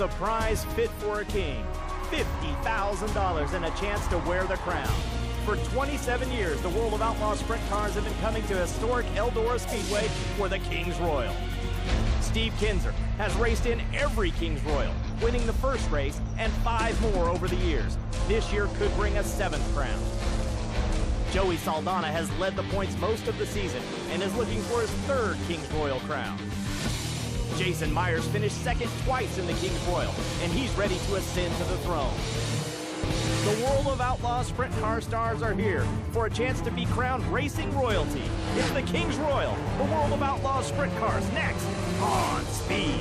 It's a prize fit for a king, $50,000 and a chance to wear the crown. For 27 years, the World of Outlaws sprint cars have been coming to historic Eldora Speedway for the King's Royal. Steve Kinzer has raced in every King's Royal, winning the first race and 5 more over the years. This year could bring a 7th crown. Joey Saldana has led the points most of the season and is looking for his 3rd King's Royal crown. Jason Myers finished 2nd twice in the King's Royal, and he's ready to ascend to the throne. The World of Outlaws sprint car stars are here for a chance to be crowned racing royalty. It's the King's Royal, the World of Outlaws sprint cars, next on Speed.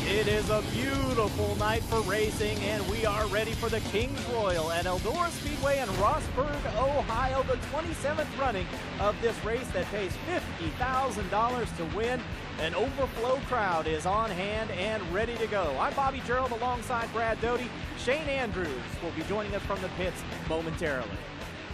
It is a beautiful night for racing, and we are ready for the King's Royal at Eldora Speedway in Rossburg, Ohio, the 27th running of this race that pays $50,000 to win. An overflow crowd is on hand and ready to go. I'm Bobby Gerald alongside Brad Doty. Shane Andrews will be joining us from the pits momentarily.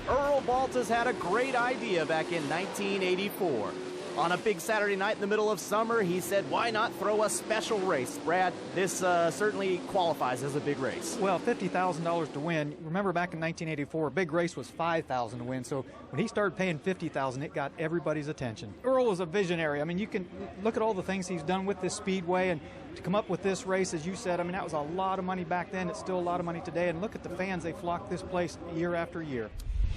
Earl Baltas had a great idea back in 1984. On a big Saturday night in the middle of summer, he said, why not throw a special race? Brad, this certainly qualifies as a big race. Well, $50,000 to win. Remember back in 1984, a big race was $5,000 to win. So when he started paying $50,000, it got everybody's attention. Earl is a visionary. I mean, you can look at all the things he's done with this speedway, and to come up with this race, as you said, I mean, that was a lot of money back then. It's still a lot of money today. And look at the fans. They flock this place year after year.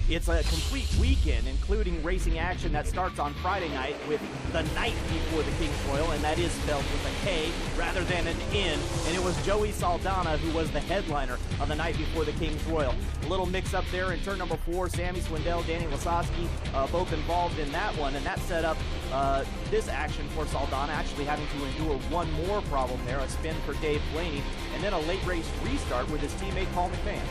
It's a complete weekend, including racing action that starts on Friday night with the night before the King's Royal, and that is spelled with a K rather than an N. And it was Joey Saldana who was the headliner on the night before the King's Royal. A little mix-up there in turn number 4. Sammy Swindell, Danny Lasowski, both involved in that one, and that set up this action for Saldana, actually having to endure one more problem there, a spin for Dave Blaney, and then a late race restart with his teammate Paul McMahon.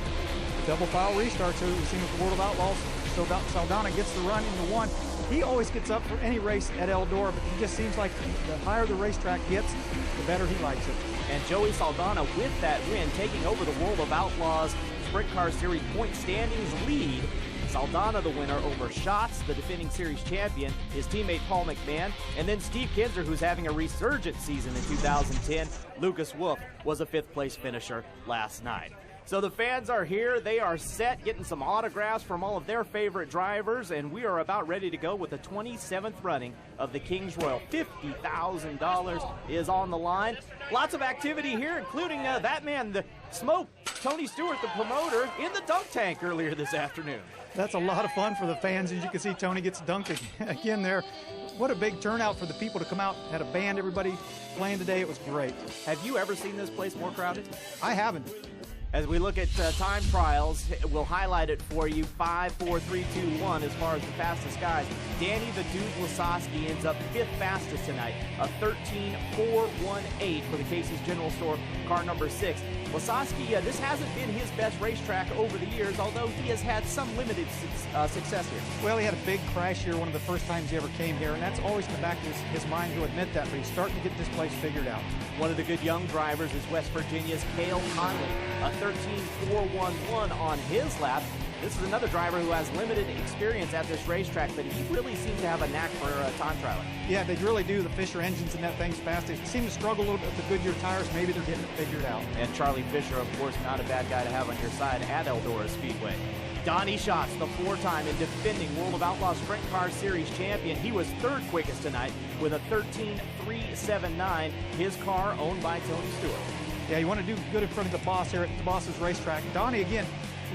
Double file restart, too. We've seen with the World of Outlaws. So Saldana gets the run into one. He always gets up for any race at Eldora, but he just seems like the higher the racetrack gets, the better he likes it. And Joey Saldana, with that win, taking over the World of Outlaws Sprint Car Series point standings lead. Saldana the winner over Schatz, the defending series champion, his teammate Paul McMahon, and then Steve Kinzer, who's having a resurgent season in 2010. Lucas Wolf was a 5th place finisher last night. So the fans are here, they are set, getting some autographs from all of their favorite drivers, and we are about ready to go with the 27th running of the King's Royal. $50,000 is on the line. Lots of activity here, including that man, the Smoke, Tony Stewart, the promoter, in the dunk tank earlier this afternoon. That's a lot of fun for the fans. As you can see, Tony gets dunked again there. What a big turnout for the people to come out. Had a band, everybody playing today. It was great. Have you ever seen this place more crowded? I haven't. As we look at time trials, we'll highlight it for you. 5, 4, 3, 2, 1 as far as the fastest guys. Danny the Dude Lasowski ends up 5th fastest tonight. A 13.418 for the Casey's General Store car number 6. Lasowski, this hasn't been his best racetrack over the years, although he has had some limited success here. Well, he had a big crash here, one of the first times he ever came here, and that's always in the back of his mind to admit that, but he's starting to get this place figured out. One of the good young drivers is West Virginia's Cale Conley, a 13.411 on his lap. This is another driver who has limited experience at this racetrack, but he really seems to have a knack for time trialing. Yeah, they really do. The Fisher engines and that thing's fast. They seem to struggle a little bit with the Goodyear tires. Maybe they're getting it figured out. And Charlie Fisher, of course, not a bad guy to have on your side at Eldora Speedway. Donnie Schatz, the 4-time and defending World of Outlaws Sprint Car Series champion. He was 3rd quickest tonight with a 13.379. His car owned by Tony Stewart. Yeah, you want to do good in front of the boss here at the boss's racetrack. Donnie, again,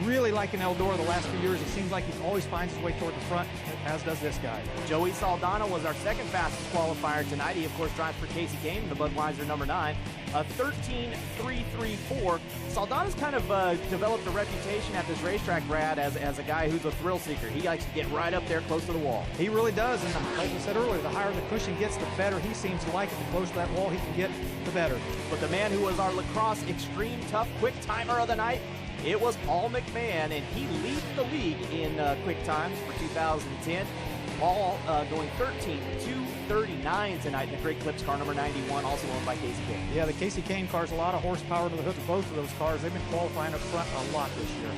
really liking Eldora the last few years. It seems like he always finds his way toward the front, as does this guy. Joey Saldana was our 2nd fastest qualifier tonight. He, of course, drives for Casey Kane, the Budweiser number 9. A 13.334. Saldana's kind of developed a reputation at this racetrack, Brad, as a guy who's a thrill seeker. He likes to get right up there close to the wall. He really does, and like we said earlier, the higher the cushion gets, the better he seems to like it. The closer to that wall he can get, the better. But the man who was our lacrosse extreme tough quick timer of the night, it was Paul McMahon, and he leads the league in quick times for 2010. Paul going 13.2 39 tonight in the Great Clips car number 91, also owned by Casey Kane. Yeah, the Casey Kane car's a lot of horsepower to the hook of both of those cars. They've been qualifying up front a lot this year.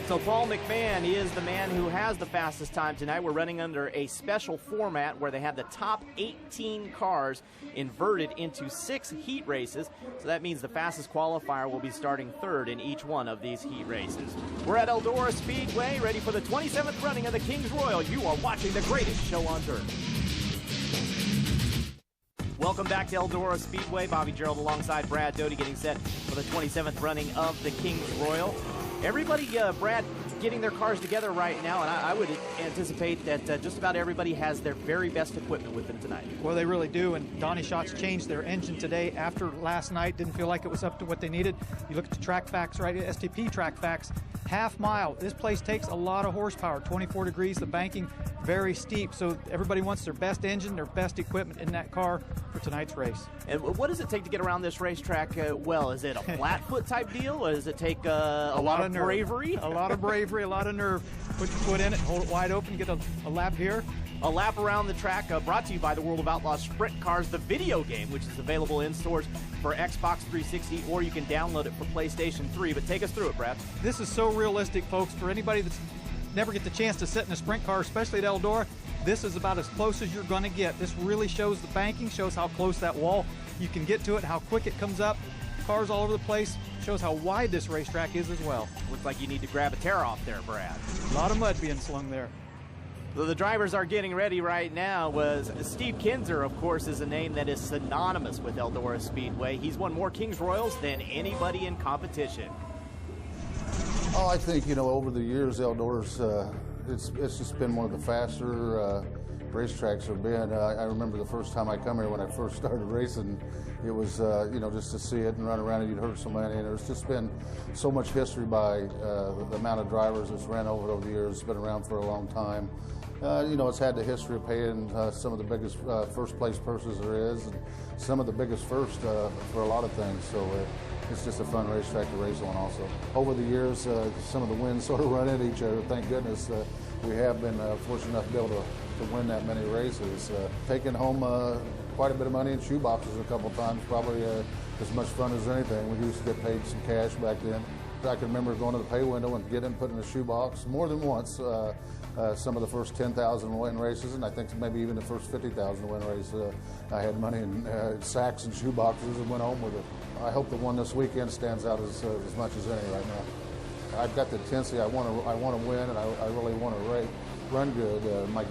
So Paul McMahon is the man who has the fastest time tonight. We're running under a special format where they have the top 18 cars inverted into 6 heat races. So that means the fastest qualifier will be starting third in each one of these heat races. We're at Eldora Speedway, ready for the 27th running of the Kings Royal. You are watching the greatest show on turf. Welcome back to Eldora Speedway. Bobby Gerald alongside Brad Doty getting set for the 27th running of the Kings Royal. Everybody, Brad, getting their cars together right now, and I would anticipate that just about everybody has their very best equipment with them tonight. Well, they really do, and Donnie Schatz changed their engine today after last night. Didn't feel like it was up to what they needed. You look at the track facts, right? STP track facts, half mile. This place takes a lot of horsepower, 24 degrees, the banking very steep, so everybody wants their best engine, their best equipment in that car for tonight's race. And what does it take to get around this racetrack well? Is it a flat foot type deal, or does it take a lot of bravery? A lot of bravery, a lot of nerve. Put your foot in it, hold it wide open, get a lap here. A lap around the track, brought to you by the World of Outlaws Sprint Cars, the video game, which is available in stores for Xbox 360, or you can download it for PlayStation 3. But take us through it, Brad. This is so realistic, folks. For anybody that's never get the chance to sit in a sprint car, especially at Eldora, this is about as close as you're going to get. This really shows the banking, shows how close that wall you can get to it, how quick it comes up. Cars all over the place. Shows how wide this racetrack is as well. Looks like you need to grab a tear off there, Brad. A lot of mud being slung there. So the drivers are getting ready right now. Steve Kinzer, of course, is a name that is synonymous with Eldora Speedway. He's won more Kings Royals than anybody in competition. Oh, I think, over the years, Eldora's, it's just been one of the faster racetracks there have been. I remember the first time I come here when I first started racing, it was, just to see it and run around and you'd hurt somebody. And there's just been so much history by the amount of drivers that's ran over the years. It's been around for a long time. It's had the history of paying some of the biggest first place purses there is, and some of the biggest first for a lot of things. So it's just a fun racetrack to race on also. Over the years, some of the wins sort of run into each other. Thank goodness we have been fortunate enough to be able to win that many races. Taking home quite a bit of money in shoe boxes a couple times, probably as much fun as anything. We used to get paid some cash back then. I can remember going to the pay window and getting put in a shoe box more than once. Some of the first 10,000 win races, and I think maybe even the first 50,000 win race, I had money in sacks and shoe boxes and went home with it. I hope the one this weekend stands out as much as any right now. I've got the intensity. I want to win, and I really want to run good. My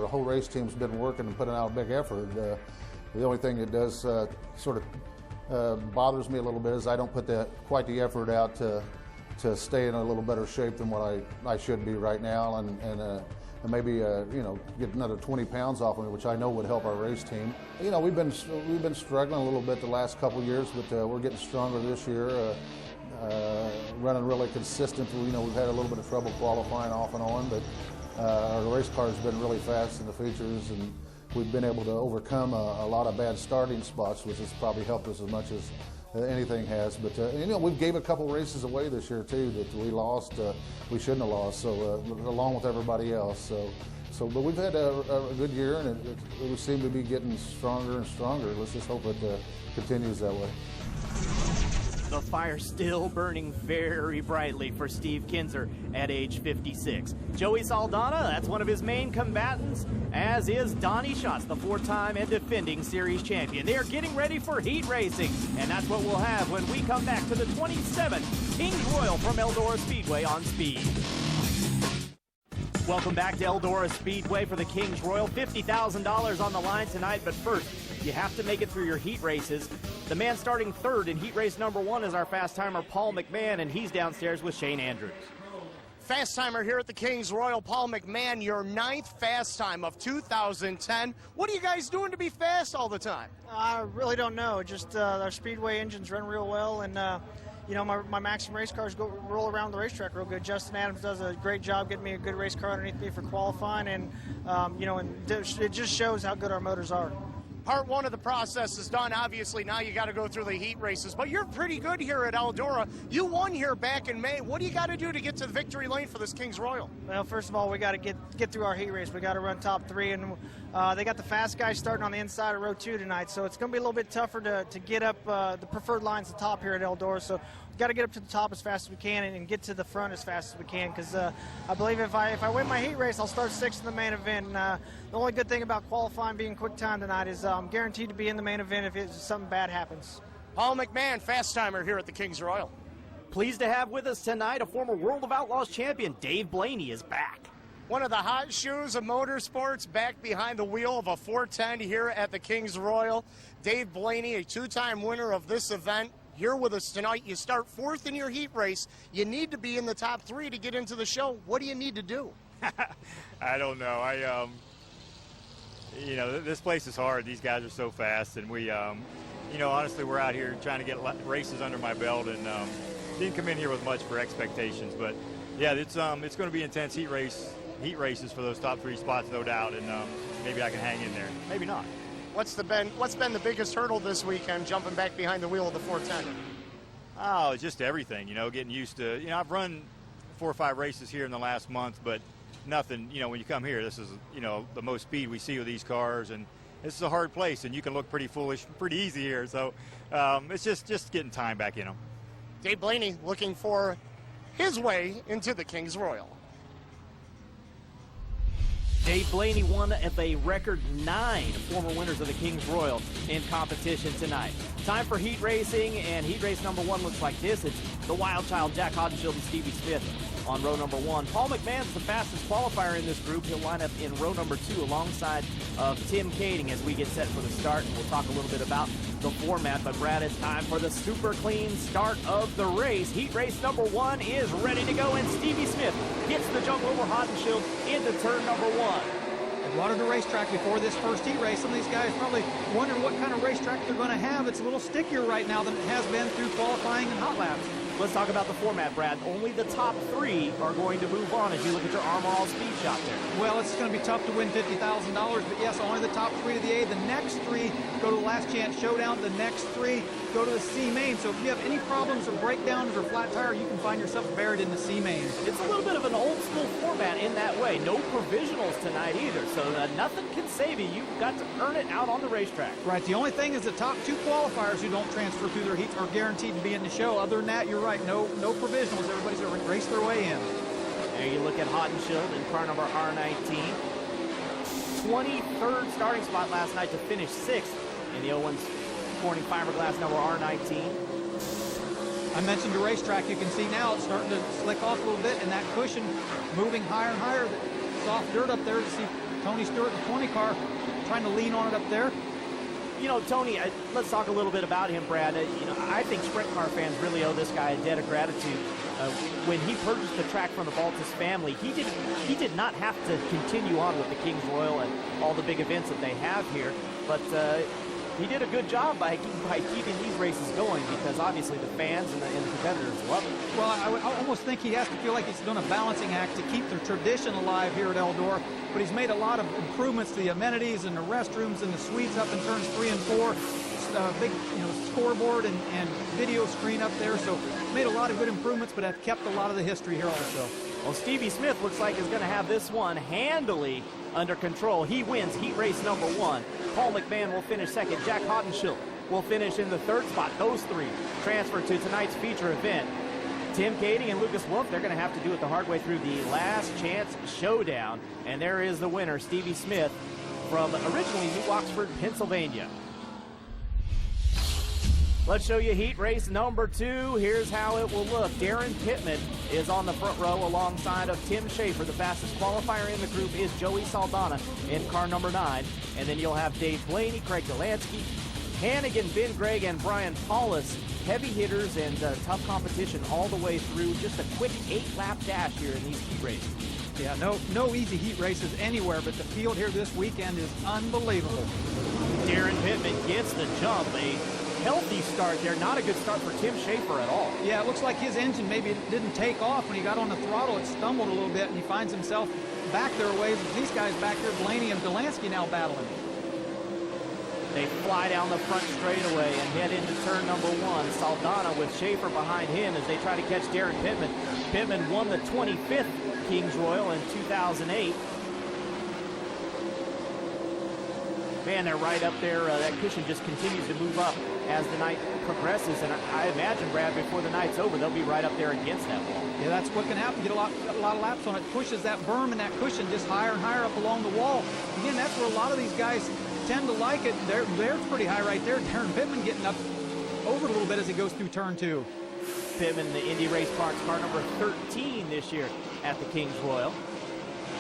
whole race team's been working and putting out a big effort. The only thing that does sort of bothers me a little bit is I don't put quite the effort out to stay in a little better shape than what I should be right now, and maybe get another 20 pounds off of me, which I know would help our race team. We've been struggling a little bit the last couple of years, but we're getting stronger this year. Running really consistent. We've had a little bit of trouble qualifying off and on, but our race car has been really fast in the features, and we've been able to overcome a lot of bad starting spots, which has probably helped us as much as anything has. But we gave a couple races away this year too that we lost. We shouldn't have lost. So along with everybody else. But we've had a good year, and we seem to be getting stronger and stronger. Let's just hope it continues that way. The fire still burning very brightly for Steve Kinzer at age 56. Joey Saldana, that's one of his main combatants, as is Donnie Schatz, the 4-time and defending series champion. They are getting ready for heat racing, and that's what we'll have when we come back to the 27th Kings Royal from Eldora Speedway on Speed. Welcome back to Eldora Speedway for the Kings Royal. $50,000 on the line tonight, but first, you have to make it through your heat races. The man starting third in heat race number 1 is our fast timer, Paul McMahon, and he's downstairs with Shane Andrews. Fast timer here at the Kings Royal, Paul McMahon, your 9th fast time of 2010. What are you guys doing to be fast all the time? I really don't know. Just our Speedway engines run real well, and my Maxim race cars roll around the racetrack real good. Justin Adams does a great job getting me a good race car underneath me for qualifying, and it just shows how good our motors are. Part 1 of the process is done. Obviously, now you got to go through the heat races, but you're pretty good here at Eldora. You won here back in May. What do you got to do to get to the victory lane for this Kings Royal? Well, first of all, we got to get through our heat race. We got to run top 3, and They got the fast guys starting on the inside of row 2 tonight, so it's going to be a little bit tougher to get up the preferred lines at the top here at Eldora. So we've got to get up to the top as fast as we can and get to the front as fast as we can, because I believe if I win my heat race, I'll start 6th in the main event. And, the only good thing about qualifying being quick time tonight is I'm guaranteed to be in the main event if something bad happens. Paul McMahon, fast timer here at the Kings Royal. Pleased to have with us tonight a former World of Outlaws champion. Dave Blaney is back. One of the hot shoes of motorsports, back behind the wheel of a 410 here at the Kings Royal. Dave Blaney, a 2-time winner of this event, here with us tonight. You start 4th in your heat race. You need to be in the top 3 to get into the show. What do you need to do? I don't know. You know, this place is hard. These guys are so fast, and we, you know, honestly, we're out here trying to get races under my belt, and didn't come in here with much for expectations. But yeah, it's going to be intense heat races for those top 3 spots, no doubt, and maybe I can hang in there. Maybe not. What's been the biggest hurdle this weekend, jumping back behind the wheel of the 410? Oh, it's just everything. You know, getting used to. You know, I've run 4 or 5 races here in the last month, but nothing, you know, when you come here, this is, you know, the most speed we see with these cars, and this is a hard place, and you can look pretty foolish, pretty easy here. So it's just getting time back in them. Dave Blaney looking for his way into the Kings Royal. Dave Blaney, one of a record 9 former winners of the Kings Royal in competition tonight. Time for heat racing, and heat race number 1 looks like this. It's the Wild Child, Jack Hodenshield and Stevie Smith on row number 1. Paul McMahon's the fastest qualifier in this group. He'll line up in row number 2 alongside of Tim Kading as we get set for the start. And we'll talk a little bit about the format, but Brad, it's time for the super clean start of the race. Heat race number 1 is ready to go, and Stevie Smith gets the jump over Hodenshield into turn number 1. I've wanted a racetrack before this first heat race. Some of these guys probably wondering what kind of racetrack they're going to have. It's a little stickier right now than it has been through qualifying and hot laps. Let's talk about the format, Brad. Only the top 3 are going to move on as you look at your Armor All Speed shot there. Well, it's going to be tough to win $50,000, but yes, only the top 3 to the A. The next 3 go to the Last Chance Showdown. The next 3 go to the C main. So if you have any problems or breakdowns or flat tire, you can find yourself buried in the C main. It's a little bit of an old school format in that way. No provisionals tonight either, so nothing can save you. You've got to earn it out on the racetrack. Right. The only thing is the top 2 qualifiers who don't transfer through their heats are guaranteed to be in the show. Other than that, you're right. No provisionals. Everybody's going to race their way in. There you look at Hodenshield in car number R19. 23rd starting spot last night to finish 6th in the Owens Corning fiberglass number R19. I mentioned the racetrack. You can see now it's starting to slick off a little bit, and that cushion moving higher and higher. The soft dirt up there to see Tony Stewart in the 20 car trying to lean on it up there. You know, Tony, let's talk a little bit about him, Brad. You know, I think sprint car fans really owe this guy a debt of gratitude. When he purchased the track from the Baltus family, he did not have to continue on with the Kings Royal and all the big events that they have here, but he did a good job by keeping these races going, because obviously the fans and the competitors love it. Well, I would almost think he has to feel like he's doing a balancing act to keep the tradition alive here at Eldora, but he's made a lot of improvements to the amenities and the restrooms and the suites up in turns 3 and 4. Big, you know, scoreboard and video screen up there, so made a lot of good improvements, but have kept a lot of the history here also. Well, Stevie Smith looks like is going to have this one handily under control. He wins heat race number 1. Paul McMahon will finish 2nd. Jack Hodenshield will finish in the 3rd spot. Those 3 transfer to tonight's feature event. Tim Kading and Lucas Wolf, they're going to have to do it the hard way through the Last Chance Showdown. And there is the winner, Stevie Smith, from originally New Oxford, Pennsylvania. Let's show you heat race number 2. Here's how it will look. Darren Pittman is on the front row alongside of Tim Schaefer. The fastest qualifier in the group is Joey Saldana in car number 9. And then you'll have Dave Blaney, Craig Delansky, Hannigan, Ben Gregg, and Brian Paulus. Heavy hitters and tough competition all the way through. Just a quick 8-lap dash here in these heat races. Yeah, no easy heat races anywhere, but the field here this weekend is unbelievable. Darren Pittman gets the jump. A healthy start there. Not a good start for Tim Schaefer at all. Yeah, it looks like his engine maybe didn't take off. When he got on the throttle, it stumbled a little bit, and he finds himself back there a ways. These guys back here, Blaney and Delansky, now battling. They fly down the front straightaway and head into turn number 1. Saldana with Schaefer behind him as they try to catch Darren Pittman. Pittman won the 25th Kings Royal in 2008. Man, they're right up there. That cushion just continues to move up as the night progresses, and I imagine, Brad, before the night's over, they'll be right up there against that wall. Yeah, that's what can happen. Get a lot of laps on it. Pushes that berm and that cushion just higher and higher up along the wall. Again, that's where a lot of these guys tend to like it. They're pretty high right there. Darren Pittman getting up over a little bit as he goes through turn 2. Pittman, the Indy Race Parts car number 13 this year at the Kings Royal.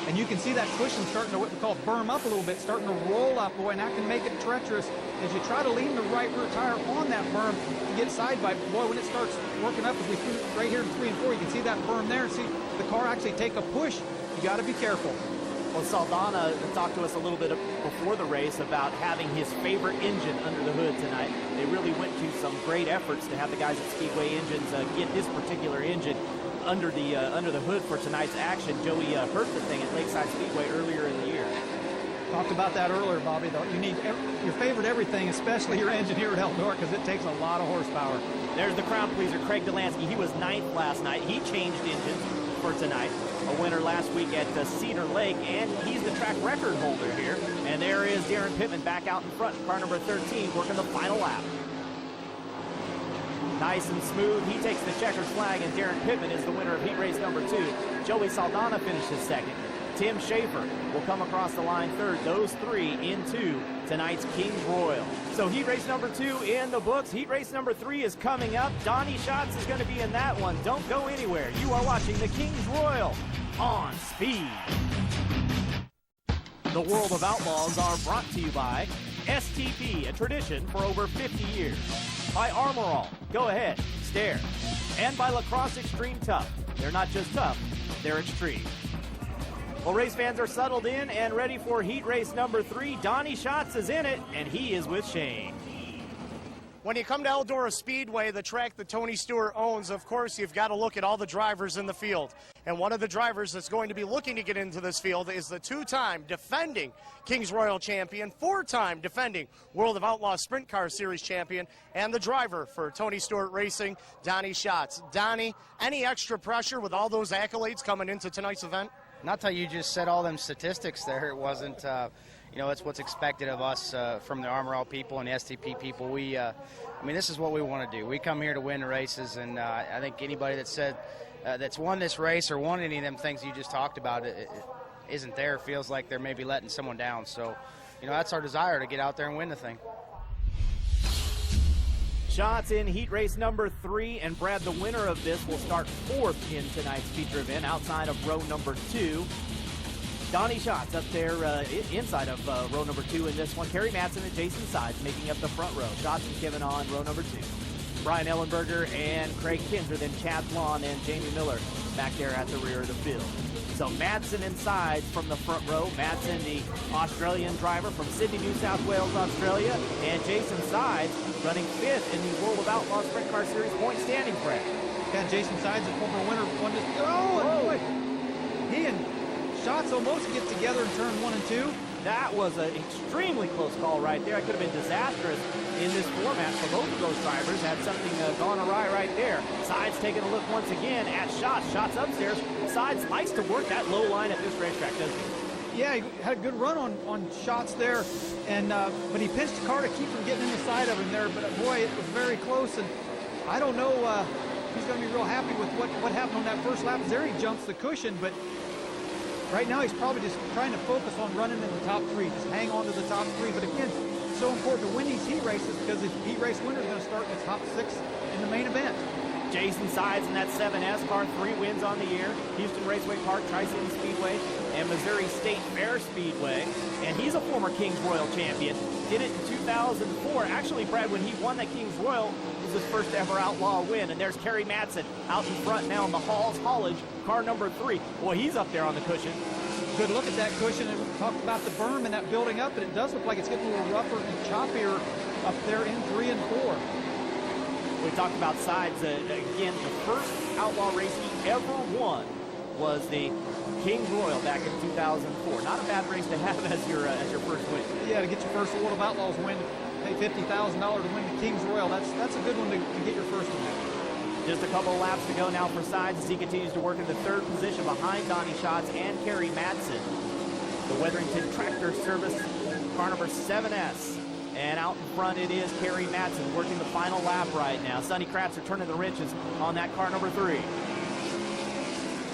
And you can see that cushion starting to what we call berm up a little bit, starting to roll up, boy, and that can make it treacherous. As you try to lean the right rear tire on that berm to get side by, boy, when it starts working up, as we see right here in 3 and 4, you can see that berm there and see the car actually take a push. You got to be careful. Well, Saldana talked to us a little bit before the race about having his favorite engine under the hood tonight. They really went to some great efforts to have the guys at Speedway Engines get this particular engine under the hood for tonight's action. Joey hurt the thing at Lakeside Speedway earlier in the year. Talked about that earlier, Bobby, though. You need your favorite everything, especially your engine here at Eldora, because it takes a lot of horsepower. There's the crowd pleaser, Craig Delansky. He was 9th last night. He changed engines for tonight. A winner last week at Cedar Lake, and he's the track record holder here. And there is Darren Pittman back out in front, car number 13, working the final lap. Nice and smooth. He takes the checkered flag, and Darren Pittman is the winner of heat race number 2. Joey Saldana finishes 2nd. Tim Schaefer will come across the line 3rd. Those 3 into tonight's Kings Royal. So heat race number 2 in the books. Heat race number 3 is coming up. Donnie Schatz is going to be in that one. Don't go anywhere. You are watching the Kings Royal on Speed. The World of Outlaws are brought to you by STP, a tradition for over 50 years. By Armor All, go ahead, stare. And by Lacrosse Extreme Tough. They're not just tough, they're extreme. Well, race fans are settled in and ready for heat race number 3. Donnie Schatz is in it, and he is with Shane. When you come to Eldora Speedway, the track that Tony Stewart owns, of course, you've got to look at all the drivers in the field. And one of the drivers that's going to be looking to get into this field is the 2-time defending Kings Royal champion, 4-time defending World of Outlaws Sprint Car Series champion, and the driver for Tony Stewart Racing, Donnie Schatz. Donnie, any extra pressure with all those accolades coming into tonight's event? Not till you just said all them statistics there. It wasn't, it's what's expected of us from the Armor All people and the STP people. This is what we want to do. We come here to win the races, and I think anybody that said that's won this race or won any of them things you just talked about it isn't there, feels like they're maybe letting someone down. So, that's our desire, to get out there and win the thing. Schatz in heat race number 3, and Brad, the winner of this, will start 4th in tonight's feature event outside of row number 2. Donnie Schatz up there inside of row number 2 in this one. Kerry Madsen and Jason Sides making up the front row. Schatz and Kevin on row number 2. Brian Ellenberger and Craig Kinzer, then Chad Blon and Jamie Miller back there at the rear of the field. So Madsen and Sides from the front row. Madsen, the Australian driver from Sydney, New South Wales, Australia. And Jason Sides running 5th in the World of Outlaws Sprint Car Series point standings, Brad. Yeah, Jason Sides, a former winner, won this. Oh, boy. He and Schatz almost get together in turn 1 and 2. That was an extremely close call right there. It could have been disastrous in this format for both of those drivers. Had something gone awry right there. Sides taking a look once again at Schatz. Schatz upstairs. Sides likes to work that low line at this racetrack, doesn't he? Yeah, he had a good run on Schatz there, and but he pinched the car to keep from getting in the side of him there. But boy, it was very close, and I don't know. He's going to be real happy with what happened on that first lap. There he jumps the cushion, but right now he's probably just trying to focus on running in the top 3, just hang on to the top 3. But again, it's so important to win these heat races, because the heat race winner is going to start in the top 6 in the main event. Jason Sides in that 7S car, 3 wins on the year. Houston Raceway Park, Tri-City Speedway, and Missouri State Fair Speedway. And he's a former Kings Royal champion. Did it in 2004. Actually, Brad, when he won that Kings Royal, it was his first ever Outlaw win. And there's Kerry Madsen out in front now in the Halls Haulage, car number 3. Boy, he's up there on the cushion. Good look at that cushion, and we talked about the berm and that building up, and it does look like it's getting a little rougher and choppier up there in 3 and 4. We talked about Sides. Again, the first Outlaw race he ever won was the Kings Royal back in 2004. Not a bad race to have as your first win. Yeah, to get your first World of Outlaws win, to pay $50,000 to win the Kings Royal, that's a good one to get your first one. Just a couple of laps to go now for Sides as he continues to work in the 3rd position behind Donnie Schatz and Kerry Madsen. The Weatherington Tractor Service car number 7S. And out in front it is Kerry Madsen working the final lap right now. Sonny Kratzer turning the wrenches on that car number 3.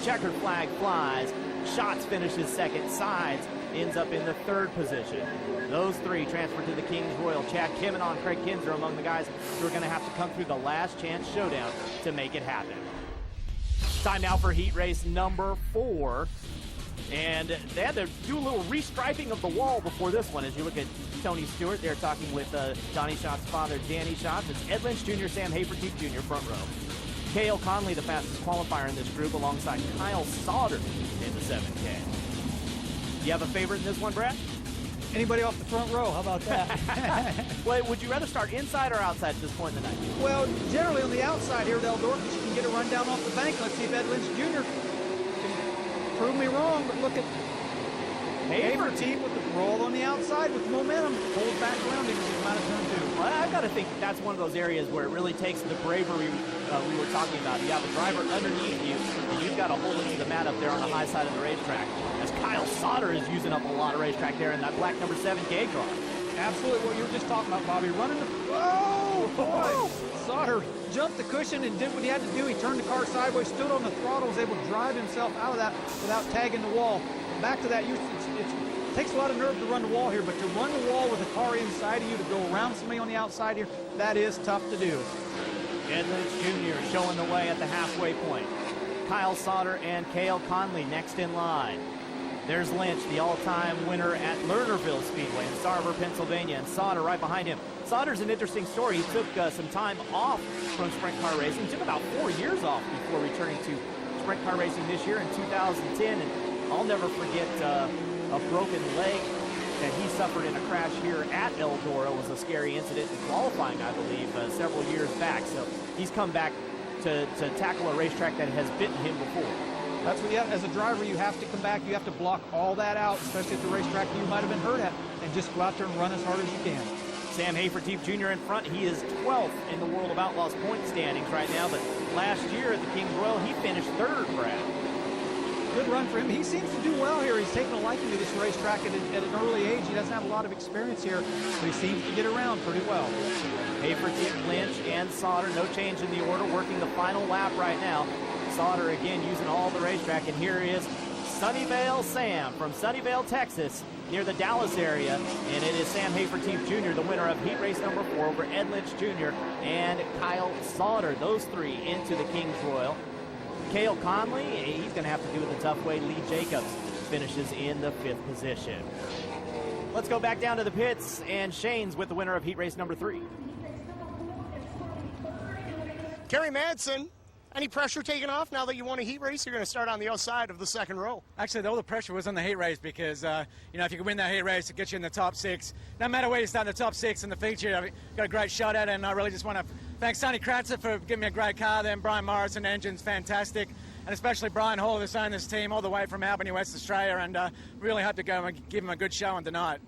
Checkered flag flies. Schatz finishes second. Sides ends up in the 3rd position. Those 3 transfer to the Kings Royal. Chad Kimmenon, Craig Kinzer among the guys who are going to have to come through the last chance showdown to make it happen. Time now for heat race number 4. And they had to do a little restriping of the wall before this one. As you look at Tony Stewart, they're talking with Donnie Schatz's father, Danny Schatz. It's Ed Lynch Jr., Sam Hafertepe Jr., front row. Cale Conley, the fastest qualifier in this group, alongside Kyle Sauter in the 7K. You have a favorite in this one, Brad? Anybody off the front row, how about that? Well, would you rather start inside or outside at this point in the night? Well, generally on the outside here at Eldora, because you can get a run down off the bank. Let's see if Ed Lynch Jr. can prove me wrong, but look at Hafertepe with the roll on the outside with momentum. Hold back around him as he come out of turn 2. Well, I've got to think that's one of those areas where it really takes the bravery we were talking about. You have a driver underneath you, and you've got to hold it to the mat up there on the high side of the racetrack. As Kyle Sauter is using up a lot of racetrack there in that black number 7K car. Absolutely what you were just talking about, Bobby. Running the... Oh, boy! Sauter jumped the cushion and did what he had to do. He turned the car sideways, stood on the throttle, was able to drive himself out of that without tagging the wall. Back to that, it takes a lot of nerve to run the wall here, but to run the wall with a car inside of you, to go around somebody on the outside here, that is tough to do. Ed Lynch Jr. showing the way at the halfway point. Kyle Sauter and Cale Conley next in line. There's Lynch, the all-time winner at Lernerville Speedway in Sarver, Pennsylvania, and Sauter right behind him. Sauter's an interesting story. He took some time off from sprint car racing. Took about 4 years off before returning to sprint car racing this year in 2010. And I'll never forget a broken leg that he suffered in a crash here at Eldora. It was a scary incident in qualifying, I believe, several years back. So he's come back to tackle a racetrack that has bitten him before. That's what you have, as a driver, you have to come back. You have to block all that out, especially at the racetrack you might have been hurt at, and just go out there and run as hard as you can. Sam Hafertepe Jr. in front. He is 12th in the World of Outlaws point standings right now, but last year at the Kings Royal, he finished 3rd, Brad. Good run for him. He seems to do well here. He's taken a liking to this racetrack at an early age. He doesn't have a lot of experience here, but he seems to get around pretty well. Hafertepe, Lynch, and Sauter, no change in the order, working the final lap right now. Sauter again using all the racetrack, and here is Sunnyvale Sam from Sunnyvale, Texas, near the Dallas area, and it is Sam Hafertepe Jr., the winner of heat race number 4 over Ed Lynch Jr. and Kyle Sauter. Those 3 into the Kings Royal. Cale Conley, he's going to have to do it the tough way. Lee Jacobs finishes in the 5th position. Let's go back down to the pits, and Shane's with the winner of heat race number 3. Kerry Madsen, any pressure taken off now that you won a heat race? You're going to start on the outside of the 2nd row. Actually, all the pressure was on the heat race because, if you can win that heat race, it gets you in the top 6. No matter where you start in the top 6 in the feature, I've got a great shot at it, and I really just want to thank Sonny Kratzer for giving me a great car. Then Brian Morrison, engine's fantastic, and especially Brian Hall, who's owned this team all the way from Albany, West Australia, and really hope to go and give him a good showing tonight.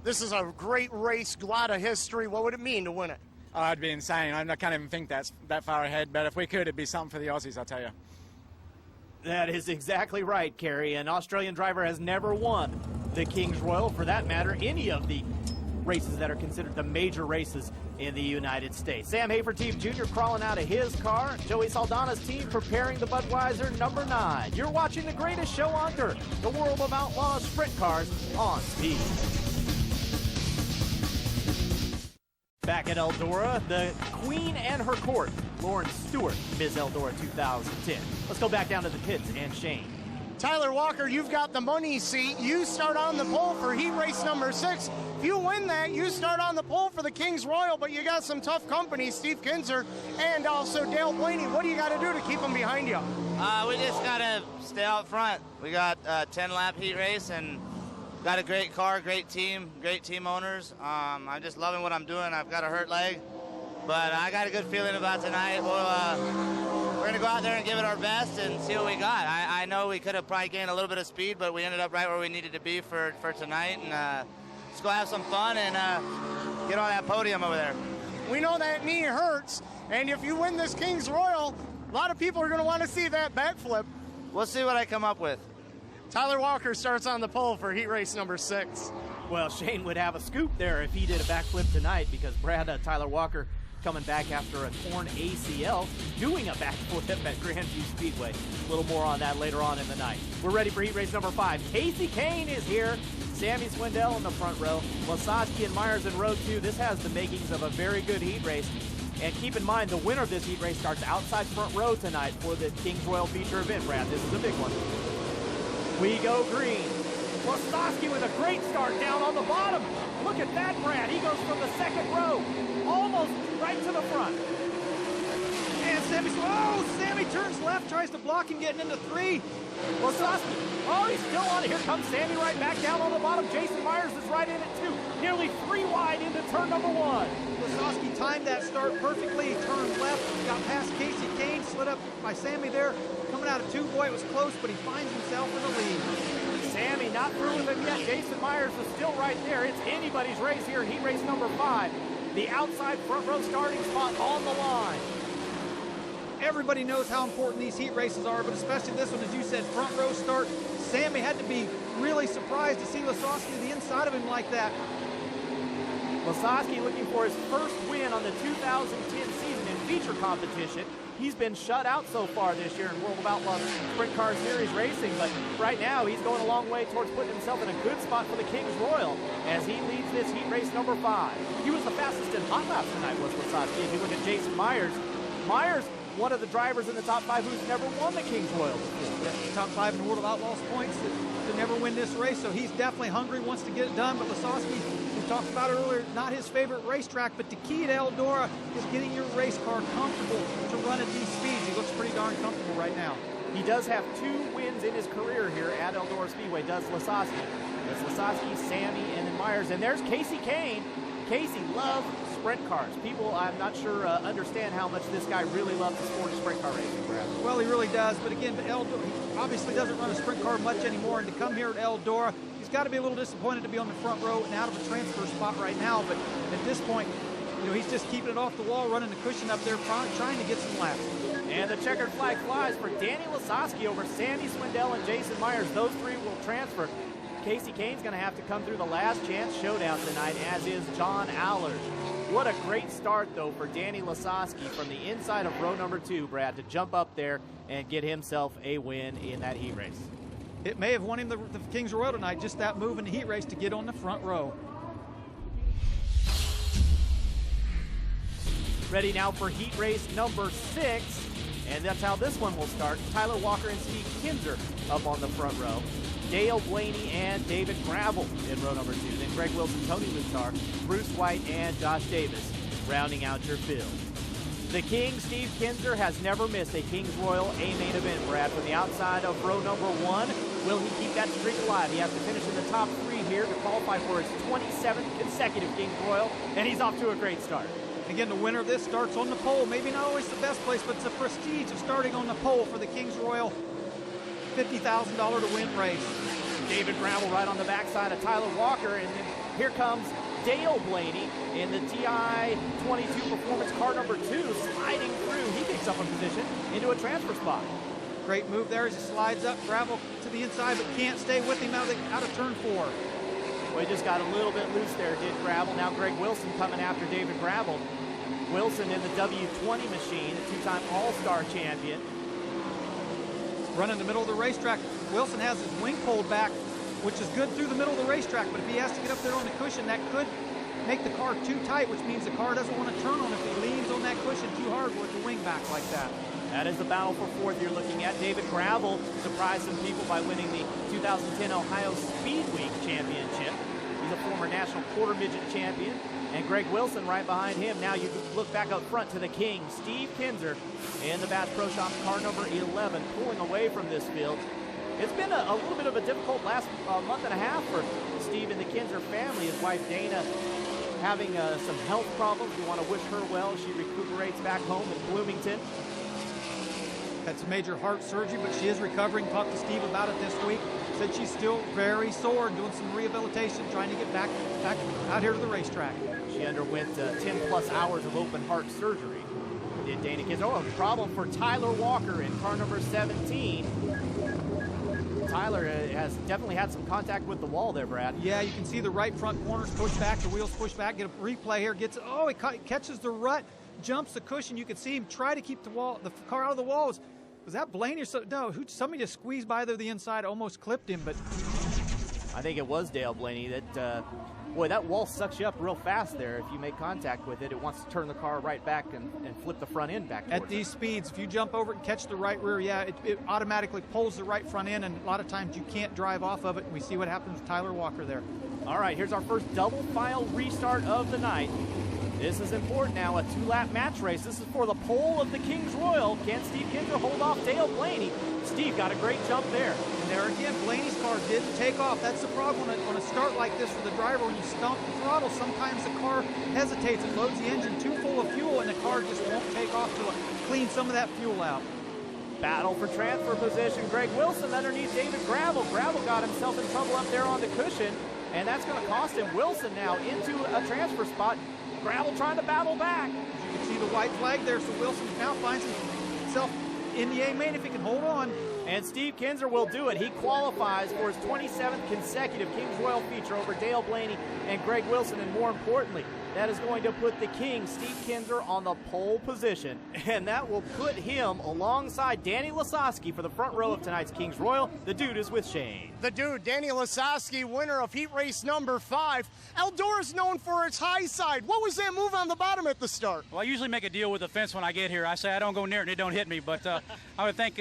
This is a great race, a lot of history. What would it mean to win it? Oh, it'd be insane. I can't even think that's that far ahead, but if we could, it'd be something for the Aussies, I'll tell you. That is exactly right, Kerry. An Australian driver has never won the Kings Royal, for that matter, any of the races that are considered the major races in the United States. Sam Hafertepe Jr. crawling out of his car. Joey Saldana's team preparing the Budweiser number 9. You're watching the greatest show on dirt, the World of Outlaws Sprint Cars on Speed. Back at Eldora, the Queen and her court, Lauren Stewart, Ms. Eldora 2010. Let's go back down to the pits and Shane. Tyler Walker, you've got the money seat. You start on the pole for heat race number 6. If you win that, you start on the pole for the Kings Royal, but you got some tough company, Steve Kinzer and also Dale Blaney. What do you got to do to keep them behind you? We just got to stay out front. We got a 10-lap heat race and got a great car, great team owners. I'm just loving what I'm doing. I've got a hurt leg, but I got a good feeling about tonight. We're going to go out there and give it our best and see what we got. I know we could have probably gained a little bit of speed, but we ended up right where we needed to be for tonight. And let's go have some fun and get on that podium over there. We know that knee hurts, and if you win this Kings Royal, a lot of people are going to want to see that backflip. We'll see what I come up with. Tyler Walker starts on the pole for heat race number 6. Well, Shane would have a scoop there if he did a backflip tonight, because Brad, Tyler Walker coming back after a torn ACL, doing a backflip at Grandview Speedway. A little more on that later on in the night. We're ready for heat race number 5. Casey Kane is here. Sammy Swindell in the front row. Lasowski and Myers in row 2. This has the makings of a very good heat race. And keep in mind, the winner of this heat race starts outside front row tonight for the Kings Royal feature event, Brad. This is a big one. We go green. Lasowski with a great start down on the bottom. Look at that, Brad. He goes from the second row, almost right to the front. And Sammy turns left, tries to block him getting into 3. Lasowski, oh, he's still on it. Here comes Sammy right back down on the bottom. Jason Myers is right in it, too. Nearly 3 wide into turn number 1. Lasowski timed that start perfectly. He turned left, got past Casey Kane, slid up by Sammy there. Coming out of 2, boy, it was close, but he finds himself in the lead. Sammy not through with him yet. Jason Myers is still right there. It's anybody's race here. Heat race number 5. The outside front row starting spot on the line. Everybody knows how important these heat races are, but especially this one, as you said, front row start. Sammy had to be really surprised to see Lasowski to the inside of him like that. Lasowski looking for his first win on the 2010 season in feature competition. He's been shut out so far this year in World of Outlaws Sprint Car Series racing, but right now he's going a long way towards putting himself in a good spot for the Kings Royal as he leads this heat race number 5. He was the fastest in hot laps tonight, was Lasowski. If you look at Jason Myers, one of the drivers in the top 5 who's never won the Kings Royal before. Yeah, top 5 in the World of Outlaws points to never win this race, so he's definitely hungry, wants to get it done. But Lasowski, we talked about it earlier, not his favorite racetrack, but the key to Eldora is getting your race car comfortable to run at these speeds. He looks pretty darn comfortable right now. He does have 2 wins in his career here at Eldora Speedway, does Lasowski. That's Lasowski, Sammy, and then Myers. And there's Casey Kane. Casey loves sprint cars. People, I'm not sure, understand how much this guy really loves the sport of sprint car racing, Brad. Well, he really does, but again, Eldora, he obviously doesn't run a sprint car much anymore, and to come here at Eldora, he's got to be a little disappointed to be on the front row and out of a transfer spot right now, but at this point, you know, he's just keeping it off the wall, running the cushion up there, trying to get some laps. And the checkered flag flies for Danny Lasowski over Sammy Swindell and Jason Myers. Those 3 will transfer. Casey Kane's going to have to come through the last chance showdown tonight, as is John Allard. What a great start, though, for Danny Lasowski from the inside of row number 2, Brad, to jump up there and get himself a win in that heat race. It may have won him the Kings Royal tonight, just that move in the heat race to get on the front row. Ready now for heat race number 6, and that's how this one will start. Tyler Walker and Steve Kinzer up on the front row. Dale Blaney and David Gravel in row number 2. Then Greg Wilson, Tony Lutar, Bruce White, and Josh Davis rounding out your field. The King, Steve Kinzer, has never missed a Kings Royal A main event, Brad. From the outside of row number 1, will he keep that streak alive? He has to finish in the top 3 here to qualify for his 27th consecutive Kings Royal, and he's off to a great start. Again, the winner of this starts on the pole. Maybe not always the best place, but it's a prestige of starting on the pole for the Kings Royal $50,000 to win race. David Gravel right on the backside of Tyler Walker, and then here comes Dale Blaney in the TI-22 Performance car number 2, sliding through. He picks up a position into a transfer spot. Great move there as he slides up. Gravel to the inside, but can't stay with him out of turn 4. Well, he just got a little bit loose there, did Gravel. Now Greg Wilson coming after David Gravel. Wilson in the W20 machine, a 2-time All-Star champion. Running the middle of the racetrack. Wilson has his wing pulled back, which is good through the middle of the racetrack, but if he has to get up there on the cushion, that could make the car too tight, which means the car doesn't want to turn on if he leans on that cushion too hard with the wing back like that. That is the battle for 4th you're looking at. David Gravel surprised some people by winning the 2010 Ohio Speedway Championship. He's a former national quarter midget champion. And Greg Wilson right behind him. Now you look back up front to the King, Steve Kinzer, in the Bass Pro Shop car number 11, pulling away from this field. It's been a little bit of a difficult last month and a half for Steve and the Kinzer family. His wife Dana having some health problems. We want to wish her well. She recuperates back home in Bloomington. Had some major heart surgery, but she is recovering. Talked to Steve about it this week. Said she's still very sore, doing some rehabilitation, trying to get back out here to the racetrack. She underwent 10-plus hours of open heart surgery. Did Dana Kinzer. Oh, a problem for Tyler Walker in car number 17. Tyler has definitely had some contact with the wall there, Brad. Yeah, you can see the right front corners push back, the wheels push back. Get a replay here. He catches the rut, jumps the cushion. You can see him try to keep the car out of the walls. Was that Blaney or something? No, somebody just squeezed by there the inside, almost clipped him, but I think it was Dale Blaney that, boy, that wall sucks you up real fast there. If you make contact with it, it wants to turn the car right back and flip the front end back. At these speeds, if you jump over it and catch the right rear, yeah, it automatically pulls the right front end, and a lot of times you can't drive off of it. And we see what happens with Tyler Walker there. All right, here's our first double file restart of the night. This is important now, a 2-lap match race. This is for the pole of the King's Royal. Can Steve Kinzer hold off Dale Blaney? Steve got a great jump there. And there again, Blaney's car didn't take off. That's the problem on a start like this for the driver. When you stomp the throttle, sometimes the car hesitates and loads the engine too full of fuel, and the car just won't take off to clean some of that fuel out. Battle for transfer position. Greg Wilson underneath David Gravel. Gravel got himself in trouble up there on the cushion, and that's going to cost him. Wilson now into a transfer spot. Gravel trying to battle back. You can see the white flag there, so Wilson now finds himself in the A main if he can hold on. And Steve Kinzer will do it. He qualifies for his 27th consecutive King's Royal feature over Dale Blaney and Greg Wilson, and more importantly, that is going to put the King, Steve Kinzer, on the pole position, and that will put him alongside Danny Lasowski for the front row of tonight's King's Royal. The dude is with Shane. The dude, Danny Lasowski, winner of heat race number 5. Eldora's known for its high side. What was that move on the bottom at the start? Well, I usually make a deal with the fence when I get here. I say I don't go near it and it don't hit me, but I would thank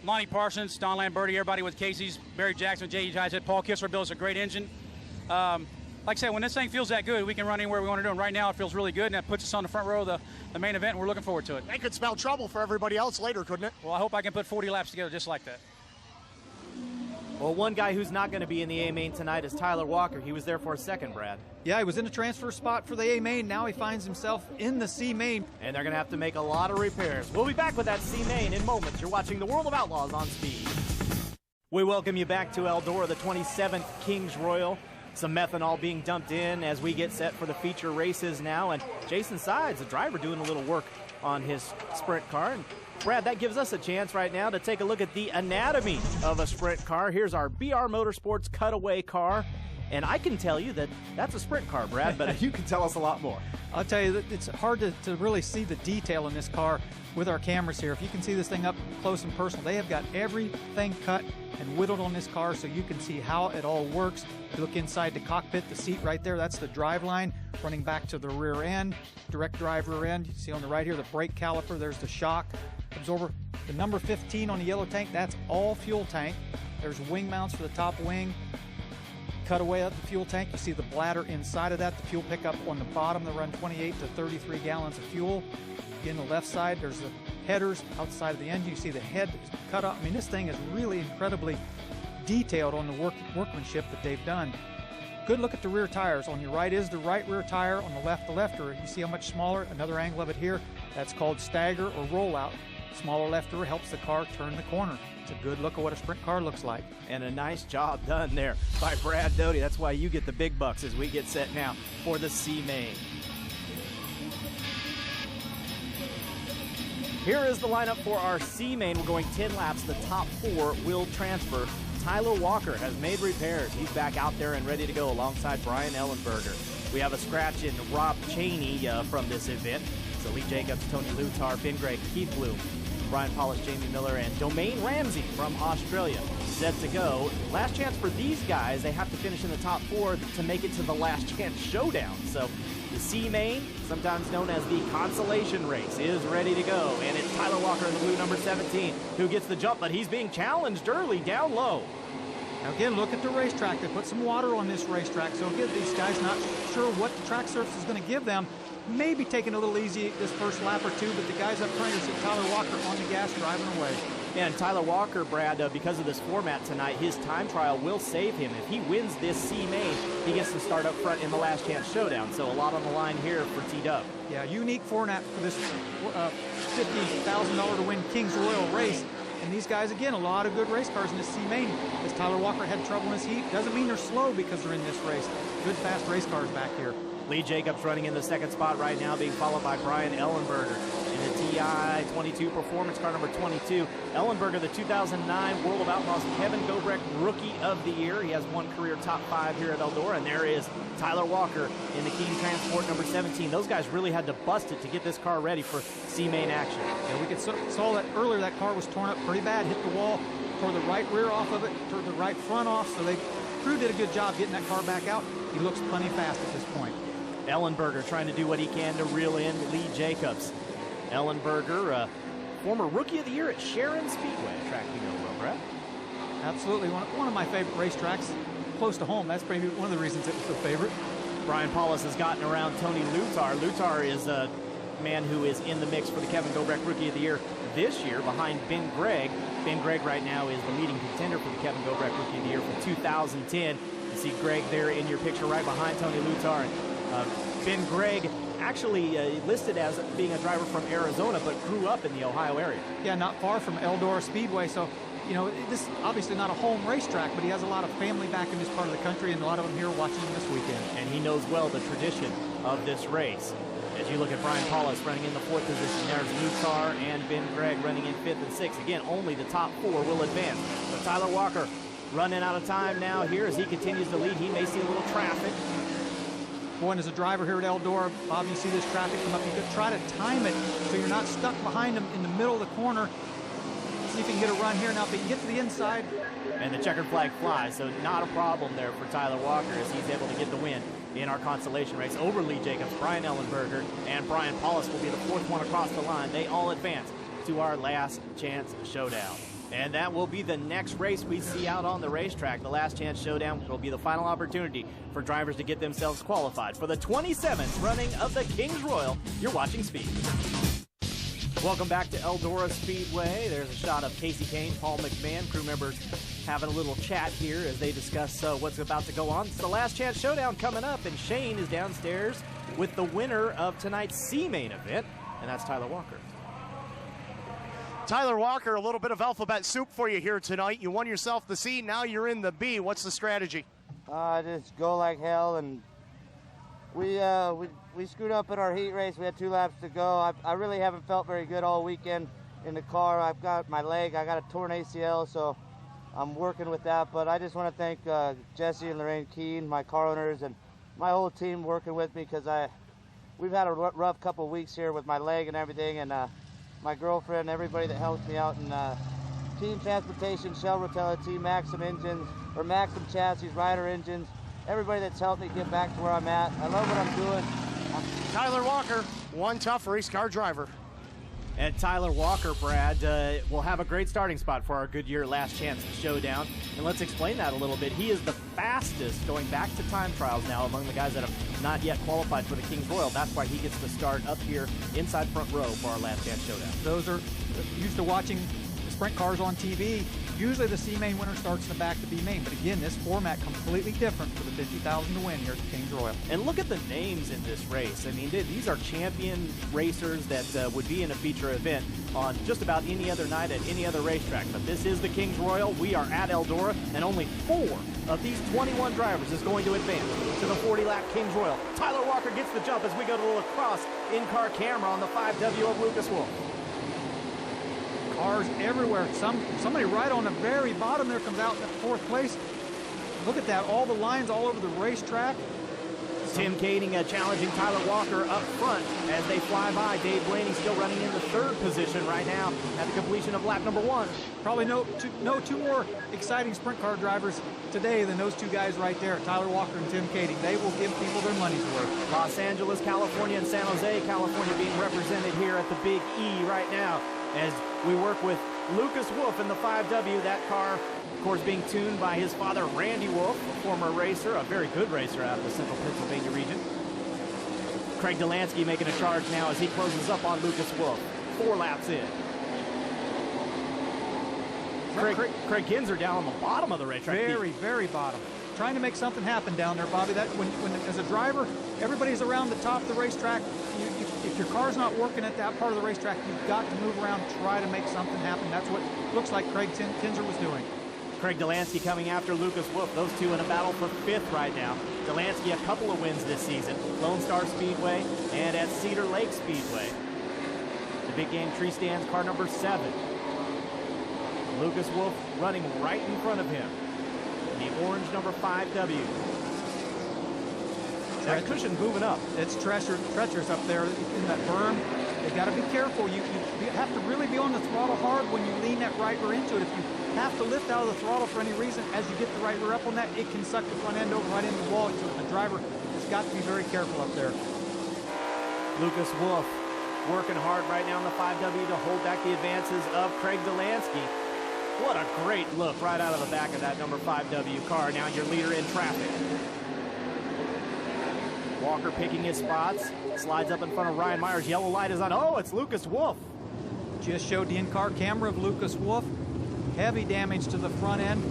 Lonnie Parsons, Don Lamberti, everybody with Casey's, Barry Jackson, J.E. Jai, Paul Kissler builds a great engine. Like I said, when this thing feels that good, we can run anywhere we want to do. And right now, it feels really good, and that puts us on the front row of the main event, and we're looking forward to it. That could spell trouble for everybody else later, couldn't it? Well, I hope I can put 40 laps together just like that. Well, one guy who's not going to be in the A main tonight is Tyler Walker. He was there for a second, Brad. Yeah, he was in a transfer spot for the A main. Now he finds himself in the C main. And they're going to have to make a lot of repairs. We'll be back with that C main in moments. You're watching the World of Outlaws on Speed. We welcome you back to Eldora, the 27th King's Royal. Some methanol being dumped in as we get set for the feature races now. And Jason Sides, the driver, doing a little work on his sprint car. And Brad, that gives us a chance right now to take a look at the anatomy of a sprint car. Here's our BR Motorsports cutaway car. And I can tell you that that's a sprint car, Brad, but you can tell us a lot more. I'll tell you that it's hard to really see the detail in this car with our cameras here. If you can see this thing up close and personal, they have got everything cut and whittled on this car so you can see how it all works. You look inside the cockpit, the seat right there, that's the drive line running back to the rear end, direct drive rear end. You see on the right here the brake caliper, there's the shock absorber. The number 15 on the yellow tank, that's all fuel tank. There's wing mounts for the top wing. Cutaway at the fuel tank, you see the bladder inside of that, the fuel pickup on the bottom that run 28 to 33 gallons of fuel. In the left side, there's the headers outside of the engine. You see the head is cut up. I mean, this thing is really incredibly detailed on the workmanship that they've done. Good look at the rear tires. On your right is the right rear tire, on the left rear. You see how much smaller? Another angle of it here. That's called stagger or rollout. Smaller left rear helps the car turn the corner. It's a good look at what a sprint car looks like. And a nice job done there by Brad Doty. That's why you get the big bucks as we get set now for the C main. Here is the lineup for our C main. We're going 10 laps. The top 4 will transfer. Tyler Walker has made repairs. He's back out there and ready to go alongside Brian Ellenberger. We have a scratch in Rob Cheney from this event. So Lee Jacobs, Tony Lutar, Ben Gregg, Keith Bloom, Brian Paulus, Jamie Miller, and Domain Ramsey from Australia set to go. Last chance for these guys. They have to finish in the top 4 to make it to the last chance showdown. So the C main, sometimes known as the consolation race, is ready to go. And it's Tyler Walker in the blue number 17 who gets the jump, but he's being challenged early down low. Now again, look at the racetrack. They put some water on this racetrack. So again, these guys not sure what the track surface is going to give them. Maybe taking a little easy this first lap or two, but the guys up front, you see Tyler Walker on the gas driving away. And Tyler Walker, Brad, because of this format tonight, his time trial will save him. If he wins this C main, he gets to start up front in the last chance showdown. So a lot on the line here for T-Dub. Yeah, unique format for this $50,000 to win King's Royal race. And these guys, again, a lot of good race cars in this C main. As Tyler Walker had trouble in his heat, doesn't mean they're slow because they're in this race. Good, fast race cars back here. Lee Jacobs running in the second spot right now, being followed by Brian Ellenberger in the TI 22 performance car number 22. Ellenberger, the 2009 World of Outlaws Kevin Gobrecht Rookie of the Year. He has one career top 5 here at Eldora, and there is Tyler Walker in the Keene Transport number 17. Those guys really had to bust it to get this car ready for C-Main action. Yeah, we saw that earlier. That car was torn up pretty bad, hit the wall, tore the right rear off of it, tore the right front off, so crew did a good job getting that car back out. He looks plenty fast at this point. Ellenberger trying to do what he can to reel in Lee Jacobs. Ellenberger, former Rookie of the Year at Sharon Speedway, a track you know well, Brad. Absolutely, one of my favorite racetracks, close to home. That's probably one of the reasons it was the favorite. Brian Paulus has gotten around Tony Lutar. Lutar is a man who is in the mix for the Kevin Gobrecht Rookie of the Year this year behind Ben Gregg. Ben Gregg right now is the leading contender for the Kevin Gobrecht Rookie of the Year for 2010. You see Gregg there in your picture right behind Tony Lutar. Ben Gregg actually listed as being a driver from Arizona, but grew up in the Ohio area. Yeah, not far from Eldora Speedway, so you know, this is obviously not a home racetrack, but he has a lot of family back in this part of the country, and a lot of them here watching him this weekend. And he knows well the tradition of this race. As you look at Brian Paulus running in the 4th position, there's Lutar and Ben Gregg running in 5th and 6th. Again, only the top 4 will advance. But Tyler Walker running out of time now here as he continues to lead. He may see a little traffic. Boy, and as a driver here at Eldora, Bob, you see this traffic come up, you could try to time it so you're not stuck behind him in the middle of the corner. See if you can get a run here. Now, if he can get to the inside. And the checkered flag flies, so not a problem there for Tyler Walker as he's able to get the win in our consolation race over Lee Jacobs, Brian Ellenberger, and Brian Paulus will be the 4th one across the line. They all advance to our last chance showdown. And that will be the next race we see out on the racetrack. The last chance showdown will be the final opportunity for drivers to get themselves qualified for the 27th running of the Kings Royal. You're watching Speed. Welcome back to Eldora Speedway. There's a shot of Casey Kane, Paul McMahon, crew members having a little chat here as they discuss what's about to go on. It's the last chance showdown coming up, and Shane is downstairs with the winner of tonight's C-Main event, and that's Tyler Walker. Tyler Walker, a little bit of alphabet soup for you here tonight. You won yourself the C, now you're in the B. What's the strategy? Just go like hell, and we screwed up at our heat race. We had 2 laps to go. I really haven't felt very good all weekend in the car. I've got my leg, I got a torn ACL, so I'm working with that. But I just want to thank Jesse and Lorraine Keene, my car owners, and my whole team working with me, because we've had a rough couple weeks here with my leg and everything, and my girlfriend, everybody that helps me out, and Team Transportation, Shell Rotella, Team Maxim Engines, or Maxim Chassis, Ryder Engines, everybody that's helped me get back to where I'm at. I love what I'm doing. Tyler Walker, one tough race car driver. And Tyler Walker, Brad, will have a great starting spot for our Goodyear Last Chance Showdown. And let's explain that a little bit. He is the fastest going back to time trials now among the guys that have not yet qualified for the Kings Royal. That's why he gets to start up here inside front row for our Last Chance Showdown. Those are used to watching the sprint cars on TV. Usually the C-Main winner starts in the back to B-Main, but again, this format completely different for the 50,000 to win here at the Kings Royal. And look at the names in this race. I mean, these are champion racers that would be in a feature event on just about any other night at any other racetrack. But this is the Kings Royal. We are at Eldora, and only 4 of these 21 drivers is going to advance to the 40-lap Kings Royal. Tyler Walker gets the jump as we go to the lacrosse in-car camera on the 5W of Lucas Wolf. Cars everywhere. Somebody right on the very bottom there comes out in 4th place. Look at that, all the lines all over the racetrack. Tim Kading challenging Tyler Walker up front as they fly by. Dave Blaney still running in the 3rd position right now at the completion of lap number 1. Probably no two more exciting sprint car drivers today than those 2 guys right there, Tyler Walker and Tim Kading. They will give people their money's worth. Los Angeles, California, and San Jose, California being represented here at the Big E right now as we work with Lucas Wolf in the 5W. That car, of course, being tuned by his father, Randy Wolf, a former racer, a very good racer out of the central Pennsylvania region. Craig Delansky making a charge now as he closes up on Lucas Wolf. 4 laps in. Craig Kinzer down on the bottom of the racetrack. Very bottom. Trying to make something happen down there, Bobby. That when as a driver, everybody's around the top of the racetrack. If your car's not working at that part of the racetrack, you've got to move around, try to make something happen. That's what looks like Craig Kinzer was doing. Craig Delansky coming after Lucas Wolf. Those two in a battle for 5th right now. Delansky a couple of wins this season. Lone Star Speedway and at Cedar Lake Speedway. The big game tree stands car number 7. Lucas Wolf running right in front of him. The orange number 5W. That cushion moving up. It's treacherous up there in that berm. You got to be careful. You have to really be on the throttle hard when you lean that right rear into it. If you have to lift out of the throttle for any reason, as you get the right rear up on that, it can suck the front end over right into the wall. So the driver has got to be very careful up there. Lucas Wolf working hard right now on the 5W to hold back the advances of Craig Delansky. What a great look right out of the back of that number 5W car. Now your leader in traffic. Walker picking his spots. Slides up in front of Ryan Myers. Yellow light is on. Oh, it's Lucas Wolf. Just showed the in-car camera of Lucas Wolf. Heavy damage to the front end.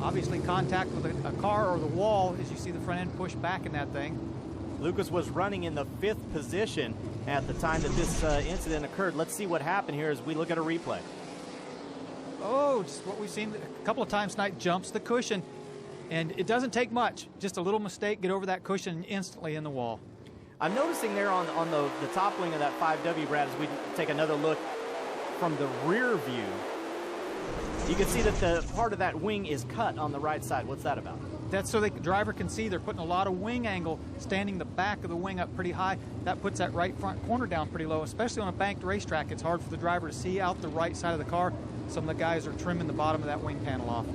Obviously contact with a car or the wall as you see the front end push back in that thing. Lucas was running in the 5th position at the time that this incident occurred. Let's see what happened here as we look at a replay. Oh, just what we've seen a couple of times tonight, jumps the cushion. And it doesn't take much. Just a little mistake, get over that cushion and instantly in the wall. I'm noticing there on the top wing of that 5W, Brad, as we take another look from the rear view, you can see that the part of that wing is cut on the right side. What's that about? That's so the driver can see they're putting a lot of wing angle, standing the back of the wing up pretty high. That puts that right front corner down pretty low, especially on a banked racetrack. It's hard for the driver to see out the right side of the car. Some of the guys are trimming the bottom of that wing panel off.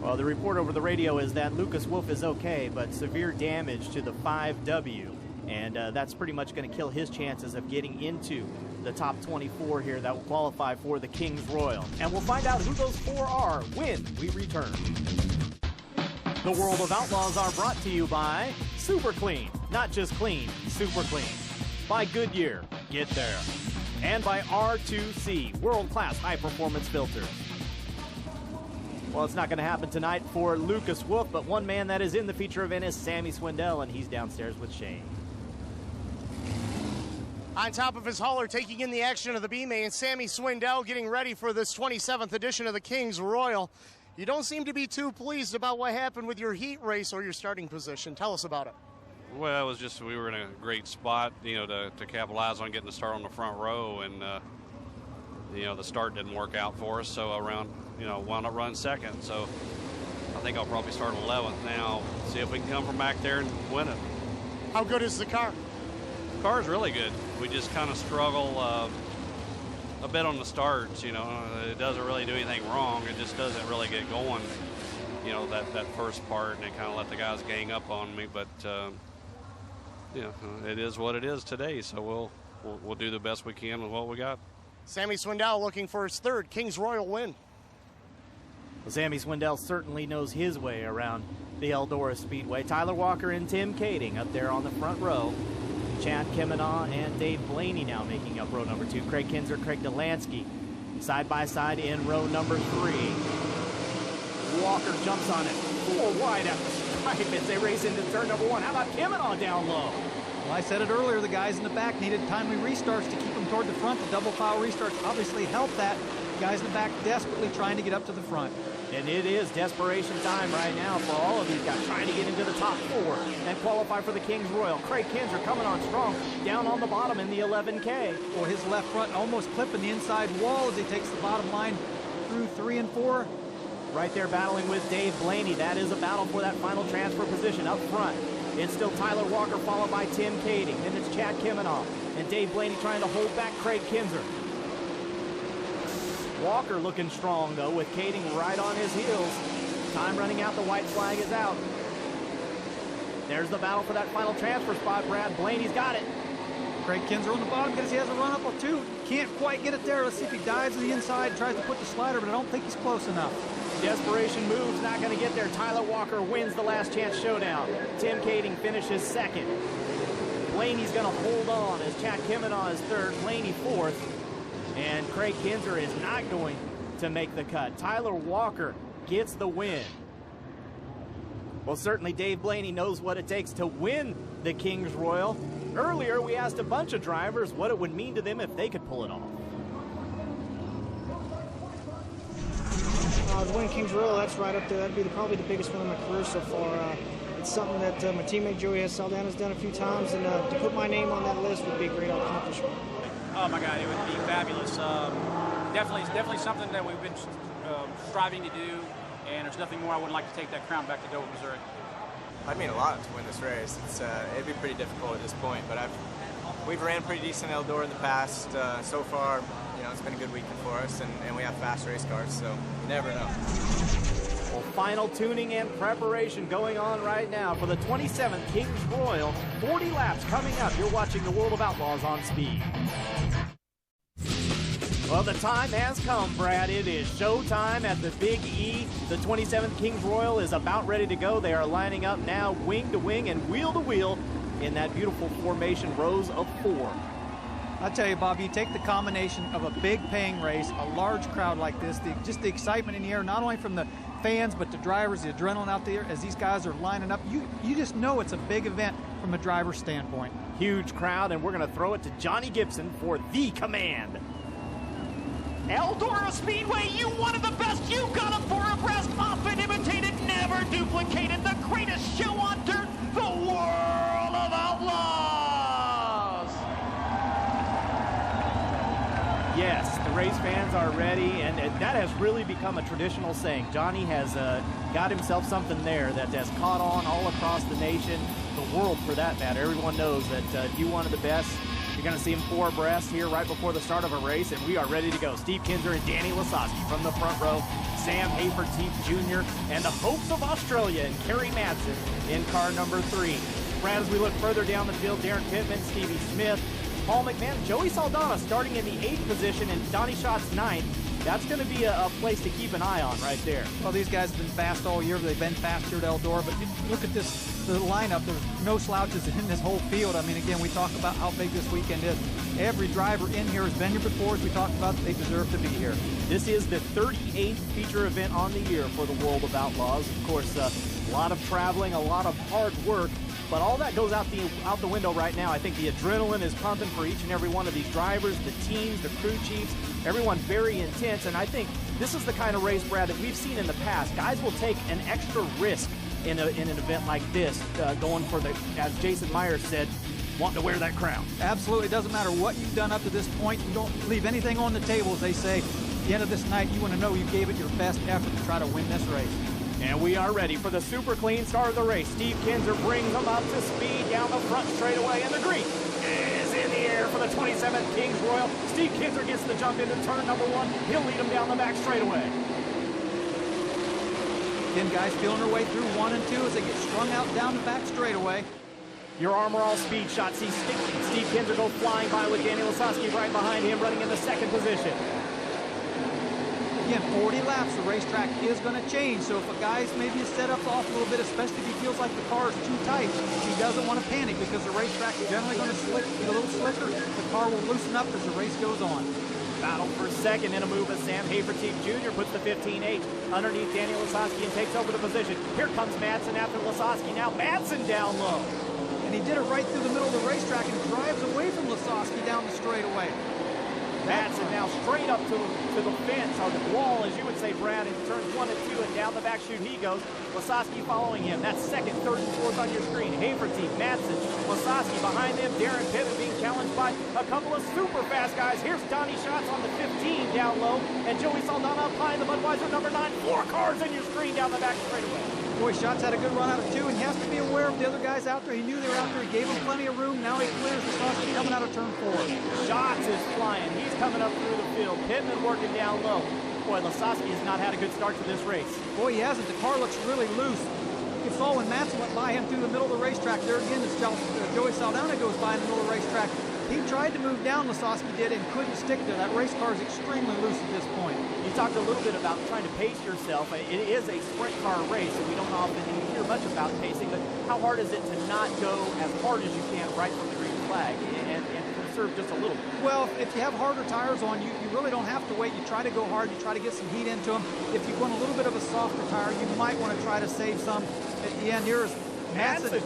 Well, the report over the radio is that Lucas Wolf is okay, but severe damage to the 5W. And that's pretty much going to kill his chances of getting into the top 24 here that will qualify for the King's Royal. And we'll find out who those 4 are when we return. The World of Outlaws are brought to you by Super Clean. Not just clean, super clean. By Goodyear, get there. And by R2C, world-class high-performance filters. Well, it's not going to happen tonight for Lucas Wolf, but one man that is in the feature event is Sammy Swindell, and he's downstairs with Shane. On top of his hauler, taking in the action of the B-Main, Sammy Swindell getting ready for this 27th edition of the King's Royal. You don't seem to be too pleased about what happened with your heat race or your starting position. Tell us about it. Well, it was just we were in a great spot, to capitalize on getting the start on the front row, and the start didn't work out for us, so around, wound up running second. So I think I'll probably start 11th now, see if we can come from back there and win it. How good is the car? The car is really good. We just kind of struggle a bit on the starts. It doesn't really do anything wrong. It just doesn't really get going, that first part, and it kind of let the guys gang up on me. But it is what it is today. So we'll do the best we can with what we got. Sammy Swindell looking for his 3rd King's Royal win. Well, Sammy Swindell certainly knows his way around the Eldora Speedway. Tyler Walker and Tim Kading up there on the front row. Chad Kemenaugh and Dave Blaney now making up row number 2. Craig Kinzer, Craig Delansky side by side in row number 3. Walker jumps on it 4 wide at the stripe as they race into turn number 1. How about Kemenaugh down low? Well, I said it earlier, the guys in the back needed timely restarts to keep them toward the front. The double file restarts obviously helped that. The guys in the back desperately trying to get up to the front. And it is desperation time right now for all of these guys trying to get into the top 4 and qualify for the King's Royal. Craig Kinzer coming on strong, down on the bottom in the 11K. Or his left front almost clipping the inside wall as he takes the bottom line through 3 and 4. Right there battling with Dave Blaney. That is a battle for that final transfer position up front. It's still Tyler Walker followed by Tim Kading. Then it's Chad Kemenaugh and Dave Blaney trying to hold back Craig Kinzer. Walker looking strong, though, with Kading right on his heels. Time running out. The white flag is out. There's the battle for that final transfer spot, Brad. Blaney's got it. Craig Kinzer on the bottom because he has a run up or 2. Can't quite get it there. Let's see if he dives to the inside, tries to put the slider, but I don't think he's close enough. Desperation moves, not going to get there. Tyler Walker wins the last chance showdown. Tim Kading finishes 2nd. Blaney's going to hold on as Chad Kemenaugh is 3rd, Blaney 4th. And Craig Kinzer is not going to make the cut. Tyler Walker gets the win. Well, certainly Dave Blaney knows what it takes to win the King's Royal. Earlier, we asked a bunch of drivers what it would mean to them if they could pull it off. The win Kings Royal, that's right up there. That'd be probably the biggest win of my career so far. It's something that my teammate Joey Saldana's done a few times, and to put my name on that list would be a great accomplishment. Oh my God, it would be fabulous. Definitely something that we've been striving to do, and there's nothing more I wouldn't like to take that crown back to Dover, Missouri. I'd mean a lot to win this race. It'd be pretty difficult at this point, but we've ran pretty decent Eldora in the past. So far, it's been a good weekend for us, and we have fast race cars, so you never know. Well, final tuning and preparation going on right now for the 27th Kings Royal. 40 laps coming up. You're watching the World of Outlaws on Speed. Well, the time has come, Brad. It is showtime at the Big E. The 27th Kings Royal is about ready to go. They are lining up now wing to wing and wheel to wheel in that beautiful formation, rows of 4. I tell you, Bob, you take the combination of a big paying race, a large crowd like this, just the excitement in the air, not only from the fans, but the drivers, the adrenaline out there as these guys are lining up. You just know it's a big event from a driver's standpoint. Huge crowd, and we're going to throw it to Johnny Gibson for the command. Eldora Speedway, you one of the best. You got them 4 abreast, often imitated, never duplicated. The greatest show on dirt, the World of Outlaws. Yes, the race fans are ready, and that has really become a traditional saying. Johnny has got himself something there that has caught on all across the nation, the world for that matter. Everyone knows that you one of the best. You're going to see him 4 abreast here right before the start of a race, and we are ready to go. Steve Kinzer and Danny Lasowski from the front row, Sam Hafertepe Jr., and the hopes of Australia and Kerry Madsen in car number 3. Brad, as we look further down the field, Darren Pittman, Stevie Smith, Paul McMahon, Joey Saldana starting in the 8th position, and Donnie Schatz's 9th. That's going to be a place to keep an eye on right there. Well, these guys have been fast all year. They've been fast here at Eldora, but look at the lineup. There's no slouches in this whole field. I mean, again, we talk about how big this weekend is. Every driver in here has been here before. As we talked about, they deserve to be here. This is the 38th feature event on the year for the World of Outlaws. Of course, a lot of traveling, a lot of hard work, but all that goes out the window right now. I think the adrenaline is pumping for each and every one of these drivers, the teams, the crew chiefs, everyone very intense. And I think this is the kind of race, Brad, that we've seen in the past. Guys will take an extra risk in an event like this, going for the, as Jason Myers said, wanting to wear that crown. Absolutely. It doesn't matter what you've done up to this point. You don't leave anything on the table, as they say. At the end of this night, you want to know you gave it your best effort to try to win this race. And we are ready for the super clean start of the race. Steve Kinzer brings them up to speed down the front straightaway, and the green is in the air for the 27th Kings Royal. Steve Kinzer gets the jump into turn number 1. He'll lead them down the back straightaway. Again, guys feeling their way through 1 and 2 as they get strung out down the back straightaway. Your Armor All Speed shot sees Steve Kinzer go flying by with Danny Lasowski right behind him, running in the 2nd position. Again, 40 laps, the racetrack is going to change. So if a guy's maybe set up off a little bit, especially if he feels like the car is too tight, he doesn't want to panic because the racetrack is generally going to get a little slicker. The car will loosen up as the race goes on. Battle for 2nd in a move as Sam Hafertepe Jr. puts the 15H underneath Danny Lasowski and takes over the position. Here comes Madsen after Lasowski. Now Madsen down low. And he did it right through the middle of the racetrack and drives away from Lasowski down the straightaway. Madsen now straight up to the fence, or the wall, as you would say, Brad, in turns 1 and 2, and down the back chute he goes. Lasowski following him. That's 2nd, 3rd, and 4th on your screen. Hafertepe, Madsen, Lasowski behind them. Darren Pittman being challenged by a couple of super fast guys. Here's Donnie Schatz on the 15 down low, and Joey Saldana up high in the Budweiser number 9. 4 cars on your screen down the back straightaway. Boy, Schatz had a good run out of 2, and he has to be aware of the other guys out there. He knew they were out there. He gave them plenty of room. Now he clears Lasowski coming out of turn 4. Schatz is flying. He's coming up through the field. Pittman working down low. Boy, Lasowski has not had a good start to this race. Boy, he hasn't. The car looks really loose. You saw when Madsen went by him through the middle of the racetrack. There again, as Joey Saldana goes by in the middle of the racetrack. He tried to move down, Lasowski did, and couldn't stick there. That race car is extremely loose at this point. You talked a little bit about trying to pace yourself. It is a sprint car race, and we don't often hear much about pacing, but how hard is it to not go as hard as you can right from the green flag and conserve just a little bit? Well, if you have harder tires on, you really don't have to wait. You try to go hard. You try to get some heat into them. If you want a little bit of a softer tire, you might want to try to save some at the end. Here's Madsen.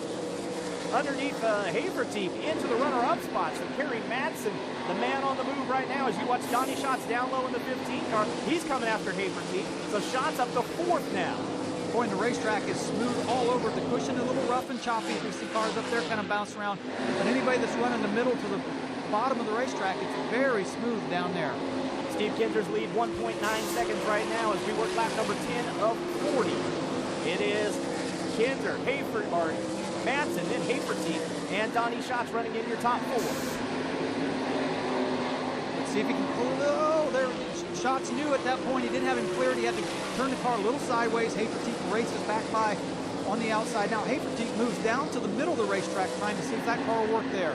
underneath Haferteep into the runner-up spots. And Kerry Madsen, the man on the move right now, as you watch Donnie Schatz down low in the 15 car. He's coming after Haferteep. So Schatz up to 4th now. Boy, and the racetrack is smooth all over. The cushion a little rough and choppy. We see cars up there kind of bounce around. But anybody that's running the middle to the bottom of the racetrack, it's very smooth down there. Steve Kinser's lead 1.9 seconds right now as we work lap number 10 of 40. It is Kinser, Madsen, then Haferteep, and Donnie Schatz running in your top 4. Let's see if he can pull it. Oh, there. Schatz knew at that point he didn't have him cleared. He had to turn the car a little sideways. Haferteep races back by on the outside. Now Haferteep moves down to the middle of the racetrack trying to see if that car will work there.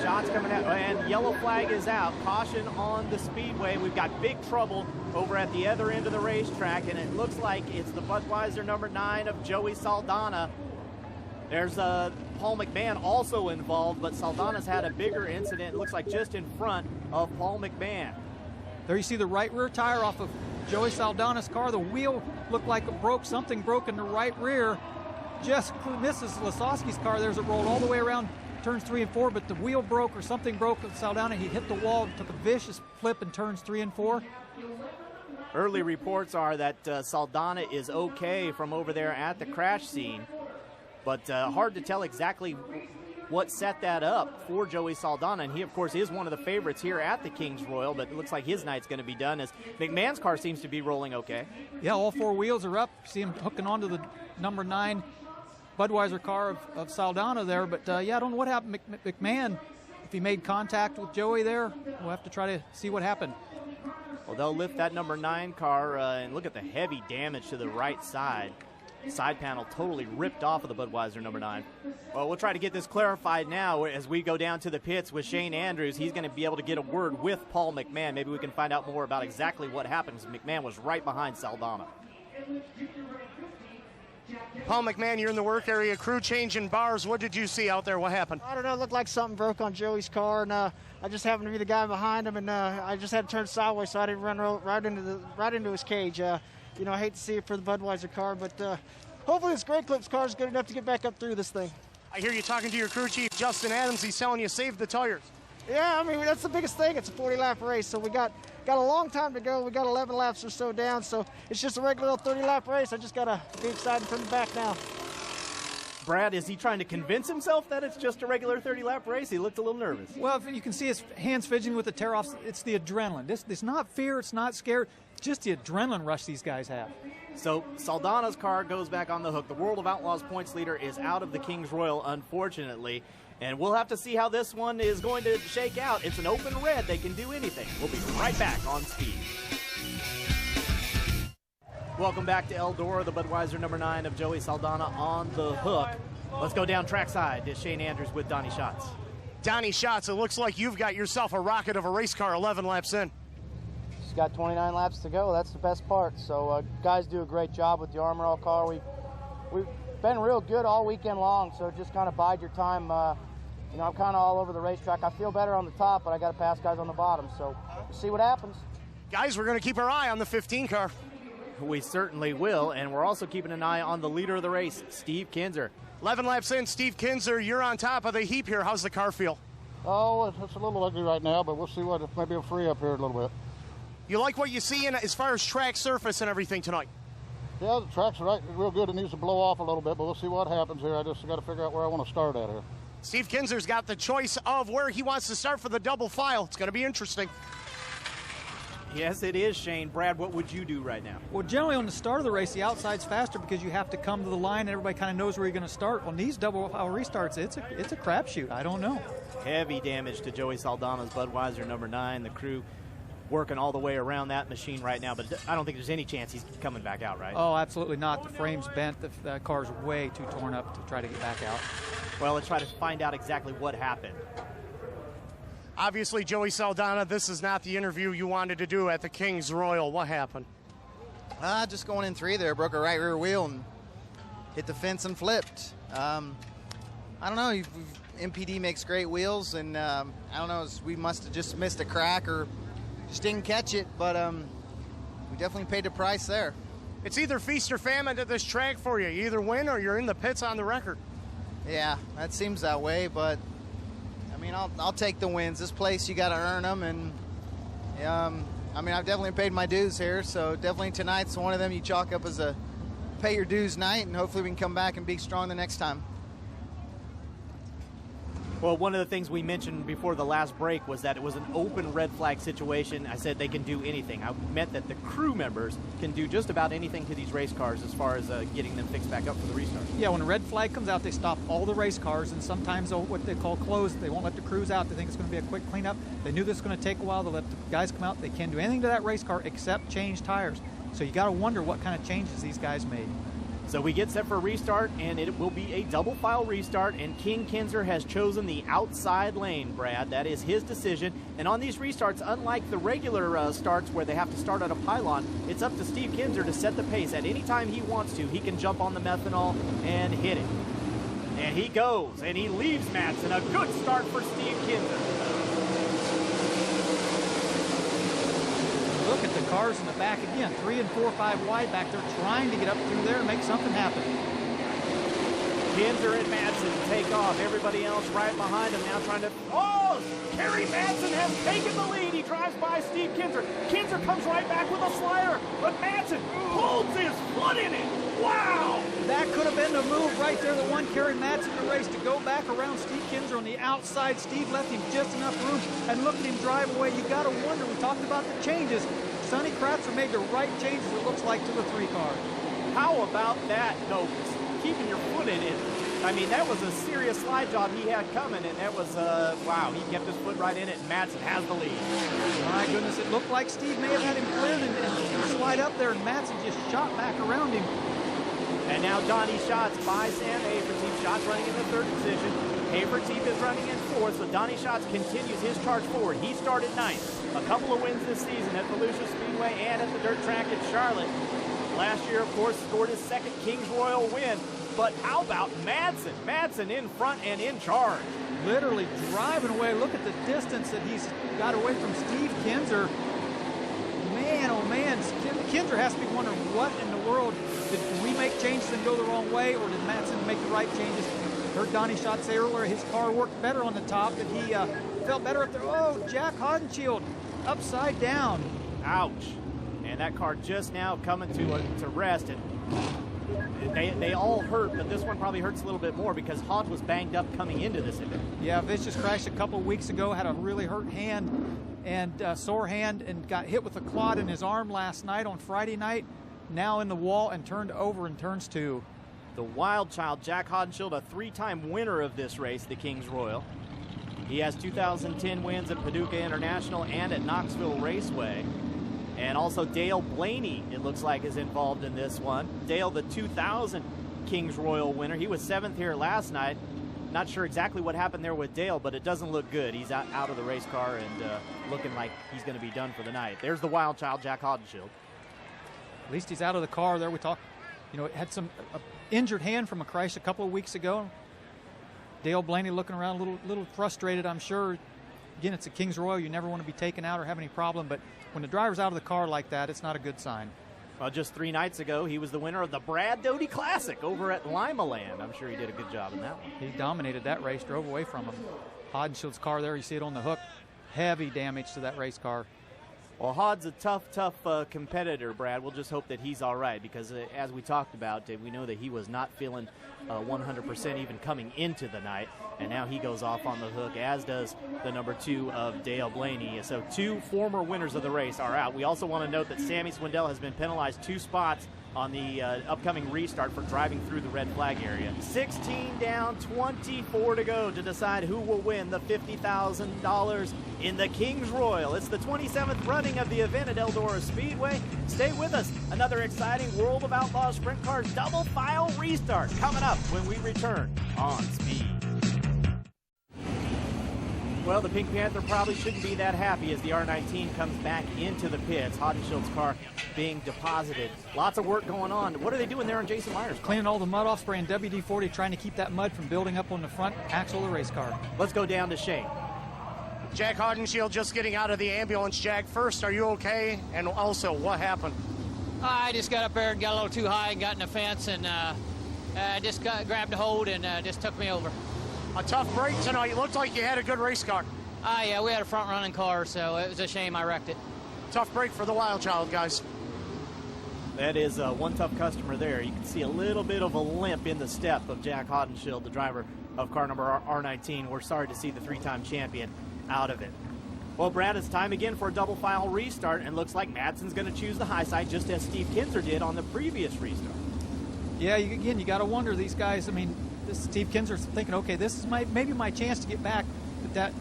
Schatz coming out, and yellow flag is out. Caution on the speedway. We've got big trouble over at the other end of the racetrack, and it looks like it's the Budweiser number 9 of Joey Saldana. There's Paul McMahon also involved, but Saldana's had a bigger incident. It looks like just in front of Paul McMahon. There you see the right rear tire off of Joey Saldana's car. The wheel looked like it broke. Something broke in the right rear. Just misses Lasowski's car. There's it rolled all the way around turns 3 and 4, but the wheel broke or something broke with Saldana. He hit the wall, took a vicious flip in turns 3 and 4. Early reports are that Saldana is okay from over there at the crash scene, but hard to tell exactly what set that up for Joey Saldana. And he, of course, is one of the favorites here at the Kings Royal, but it looks like his night's going to be done as McMahon's car seems to be rolling okay. Yeah, all 4 wheels are up. See him hooking onto the number 9 Budweiser car of Saldana there. But, yeah, I don't know what happened. McMahon, if he made contact with Joey there, we'll have to try to see what happened. Well, they'll lift that number 9 car, and look at the heavy damage to the right side. Side panel totally ripped off of the Budweiser number 9. Well, we'll try to get this clarified now as we go down to the pits with Shane Andrews. He's going to be able to get a word with Paul McMahon. Maybe we can find out more about exactly what happened, because McMahon was right behind Saldana. Paul McMahon, you're in the work area, crew changing bars. What did you see out there? What happened? I don't know. It looked like something broke on Joey's car, and I just happened to be the guy behind him, and I just had to turn sideways so I didn't run right into his cage. You know, I hate to see it for the Budweiser car, but hopefully this Great Clips car is good enough to get back up through this thing. I hear you talking to your crew chief, Justin Adams. He's telling you save the tires. Yeah, I mean, that's the biggest thing. It's a 40-lap race, so we got a long time to go. We got 11 laps or so down, so it's just a regular 30-lap race. I just got to be excited from the back now. Brad, is he trying to convince himself that it's just a regular 30-lap race? He looked a little nervous. Well, you can see his hands fidgeting with the tear-offs. It's the adrenaline. It's not fear. It's not scared. Just the adrenaline rush these guys have. So Saldana's car goes back on the hook. The World of Outlaws points leader is out of the Kings Royal, unfortunately. And we'll have to see how this one is going to shake out. It's an open red. They can do anything. We'll be right back on Speed. Welcome back to Eldora, the Budweiser number 9 of Joey Saldana on the hook. Let's go down trackside to Shane Andrews with Donnie Schatz. Donnie Schatz, it looks like you've got yourself a rocket of a race car 11 laps in. Just got 29 laps to go. That's the best part. So guys do a great job with the Armor All car. We've been real good all weekend long, so just kind of bide your time. You know, I'm kind of all over the racetrack. I feel better on the top, but I got to pass guys on the bottom, so we'll see what happens. Guys, we're going to keep our eye on the 15 car. We certainly will, and we're also keeping an eye on the leader of the race, Steve Kinser. 11 laps in, Steve Kinser, you're on top of the heap here. How's the car feel? Oh, it's a little ugly right now, but we'll see what, maybe it'll free up here a little bit. You like what you see in, as far as track surface and everything tonight? Yeah, the track's right, real good. It needs to blow off a little bit, but we'll see what happens here. I just got to figure out where I want to start at here. Steve Kinser's got the choice of where he wants to start for the double file. It's going to be interesting. Yes, it is, Shane. Brad, what would you do right now? Well, generally on the start of the race, the outside's faster because you have to come to the line and everybody kind of knows where you're going to start. On these double file restarts, it's a crapshoot. I don't know. Heavy damage to Joey Saldana's Budweiser number 9. The crew working all the way around that machine right now, but I don't think there's any chance he's coming back out, right? Oh, absolutely not. The frame's bent. The car's way too torn up to try to get back out. Well, let's try to find out exactly what happened. Obviously, Joey Saldana, this is not the interview you wanted to do at the Kings Royal. What happened? Just going in 3 there, broke a right rear wheel and hit the fence and flipped. I don't know. MPD makes great wheels, and I don't know. We must have just missed a crack or just didn't catch it, but we definitely paid the price there. It's either feast or famine at this track for you. You either win or you're in the pits on the record. Yeah, that seems that way, but I mean, I'll take the wins. This place, you got to earn them, and I mean, I've definitely paid my dues here, so definitely tonight's one of them you chalk up as a pay your dues night, and hopefully we can come back and be strong the next time. Well, one of the things we mentioned before the last break was that it was an open red flag situation. I said they can do anything. I meant that the crew members can do just about anything to these race cars as far as getting them fixed back up for the restart. Yeah, when a red flag comes out, they stop all the race cars, and sometimes what they call closed. They won't let the crews out. They think it's going to be a quick cleanup. They knew this was going to take a while. They let the guys come out. They can't do anything to that race car except change tires. So you got to wonder what kind of changes these guys made. So we get set for a restart, and it will be a double file restart, and King Kinzer has chosen the outside lane, Brad. That is his decision. And on these restarts, unlike the regular starts where they have to start at a pylon, it's up to Steve Kinzer to set the pace. At any time he wants to, he can jump on the methanol and hit it. And he goes, and he leaves Madsen. A good start for Steve Kinzer. Look at the cars in the back again, 3 and 4, 5 wide back there, trying to get up through there and make something happen. Kinzer and Madsen take off. Everybody else right behind him now trying to... Oh! Kerry Madsen has taken the lead. He drives by Steve Kinzer. Kinzer comes right back with a slider, but Madsen holds his foot in it. Wow! That could have been the move right there that won Kerry Madsen the race, to go back around Steve Kinzer on the outside. Steve left him just enough room, and look at him drive away. You got to wonder, we talked about the changes. Sonny Kratzer made the right changes, it looks like, to the 3 car. How about that, though? Keeping your foot in it. I mean, that was a serious slide job he had coming, and that was, wow, he kept his foot right in it, and Madsen has the lead. My goodness, it looked like Steve may have had him cleared and slide up there, and Madsen just shot back around him. And now Donnie Schatz by Sam Haferteep. Schatz running in the 3rd position. Haferteep is running in 4th, so Donnie Schatz continues his charge forward. He started 9th. A couple of wins this season at Volusia Speedway and at the dirt track at Charlotte. Last year, of course, scored his 2nd Kings Royal win. But how about Madsen? Madsen in front and in charge. Literally driving away. Look at the distance that he's got away from Steve Kinzer. Man, oh man, Kinzer has to be wondering what in the world. Did we make changes and go the wrong way, or did Madsen make the right changes? Heard Donnie Schatz say earlier his car worked better on the top, that he felt better up there. Oh, Jack Hodenshield upside down. Ouch. And that car just now coming to rest, and they all hurt, but this one probably hurts a little bit more because Hodge was banged up coming into this event. Yeah, Vicious crashed a couple of weeks ago, had a really hurt hand and sore hand, and got hit with a clot in his arm last night on Friday night. Now in the wall and turned over in turns 2. The wild child, Jack Hodenshield, a 3-time winner of this race, the Kings Royal. He has 2010 wins at Paducah International and at Knoxville Raceway. And also Dale Blaney, it looks like, is involved in this one. Dale, the 2000 Kings Royal winner. He was 7th here last night. Not sure exactly what happened there with Dale, but it doesn't look good. He's out of the race car and looking like he's going to be done for the night. There's the wild child, Jack Hodenshield. At least he's out of the car there. We talked, had some injured hand from a crash a couple of weeks ago. Dale Blaney looking around a little frustrated, I'm sure. Again, it's a Kings Royal. You never want to be taken out or have any problem, but when the driver's out of the car like that, it's not a good sign. Well, just 3 nights ago, he was the winner of the Brad Doty Classic over at Lima Land. I'm sure he did a good job in that one. He dominated that race, drove away from him. Hodenshield's car there, you see it on the hook. Heavy damage to that race car. Well, Hod's a tough competitor, Brad. We'll just hope that he's all right because, as we talked about, we know that he was not feeling 100% even coming into the night, and now he goes off on the hook, as does the number 2 of Dale Blaney. So 2 former winners of the race are out. We also want to note that Sammy Swindell has been penalized 2 spots on the upcoming restart for driving through the red flag area. 16 down, 24 to go to decide who will win the $50,000 in the Kings Royal. It's the 27th running of the event at Eldora Speedway. Stay with us. Another exciting World of Outlaws Sprint Cars double file restart coming up when we return on Speed. Well, the Pink Panther probably shouldn't be that happy as the R19 comes back into the pits. Hodenshield's car being deposited. Lots of work going on. What are they doing there on Jason Myers' car? Cleaning all the mud off, spraying WD-40, trying to keep that mud from building up on the front axle of the race car. Let's go down to Shane. Jack Hodenshield just getting out of the ambulance. Jack, first, are you okay? And also, what happened? I just got up there and got a little too high and got in the fence and just grabbed a hold and just took me over. A tough break tonight. It looked like you had a good race car. Yeah, we had a front-running car, so it was a shame I wrecked it. Tough break for the Wild Child, guys. That is one tough customer there. You can see a little bit of a limp in the step of Jack Hodenschild, the driver of car number R19. We're sorry to see the three-time champion out of it. Well, Brad, it's time again for a double file restart, and looks like Madsen's going to choose the high side just as Steve Kinzer did on the previous restart. Yeah, again, you got to wonder, these guys, I mean, Steve Kinzer's thinking, okay, this is maybe my chance to get back. But that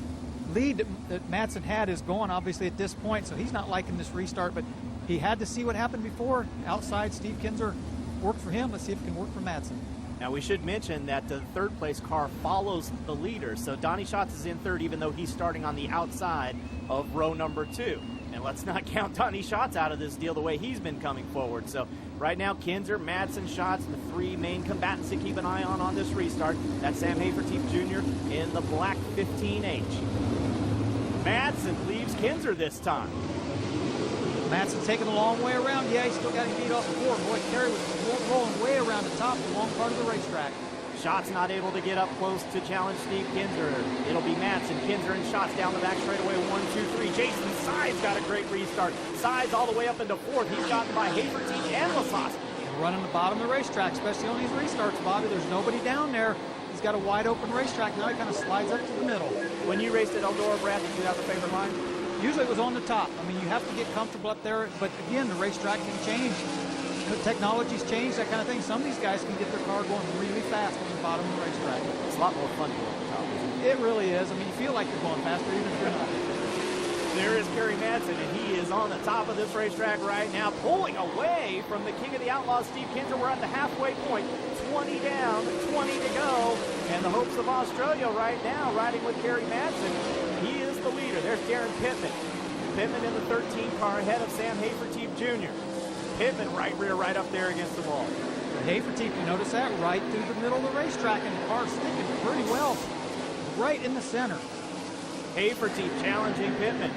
lead that Madsen had is gone, obviously, at this point, so he's not liking this restart, but he had to see what happened before. Outside, Steve Kinzer worked for him. Let's see if it can work for Madsen. Now, we should mention that the third-place car follows the leader, so Donnie Schatz is in third, even though he's starting on the outside of row number 2. And let's not count Donnie Schatz out of this deal the way he's been coming forward. So right now, Kinzer, Madsen, Schatz, the three main combatants to keep an eye on this restart. That's Sam Hafertepe Jr. in the black 15H. Madsen leaves Kinzer this time. Madsen taking a long way around. Yeah, he's still got to beat off the board. Boy, Kerry was rolling way around the top, the long part of the racetrack. Schatz not able to get up close to challenge Steve Kinzer. It'll be Madsen, Kinzer, and Schatz down the back straightaway. 1, 2, 3. Jason Sides got a great restart. Sides all the way up into fourth. He's gotten by Hafertepe and Lasosky. Running the bottom of the racetrack, especially on these restarts, Bobby. There's nobody down there. He's got a wide open racetrack. Now he kind of slides up to the middle. When you raced at Eldora, Brad, did you have a favorite line? Usually it was on the top. I mean, you have to get comfortable up there, but again, the racetrack can change. The technology's changed, that kind of thing. Some of these guys can get their car going really fast on the bottom of the racetrack. It's a lot more fun to go on the top. It really is. I mean, you feel like you're going faster even if you're not. There is Kerry Madsen, and he is on the top of this racetrack right now, pulling away from the king of the Outlaws, Steve Kinzer. We're at the halfway point. 20 down, 20 to go. And the hopes of Australia right now, riding with Kerry Madsen. He is the leader. There's Darren Pittman. Pittman in the 13 car ahead of Sam Hafertepe Jr. Pittman right rear, right up there against the wall. Hafertepe, you notice that? Right through the middle of the racetrack, and the car's sticking pretty well right in the center. Hafertepe challenging Pittman.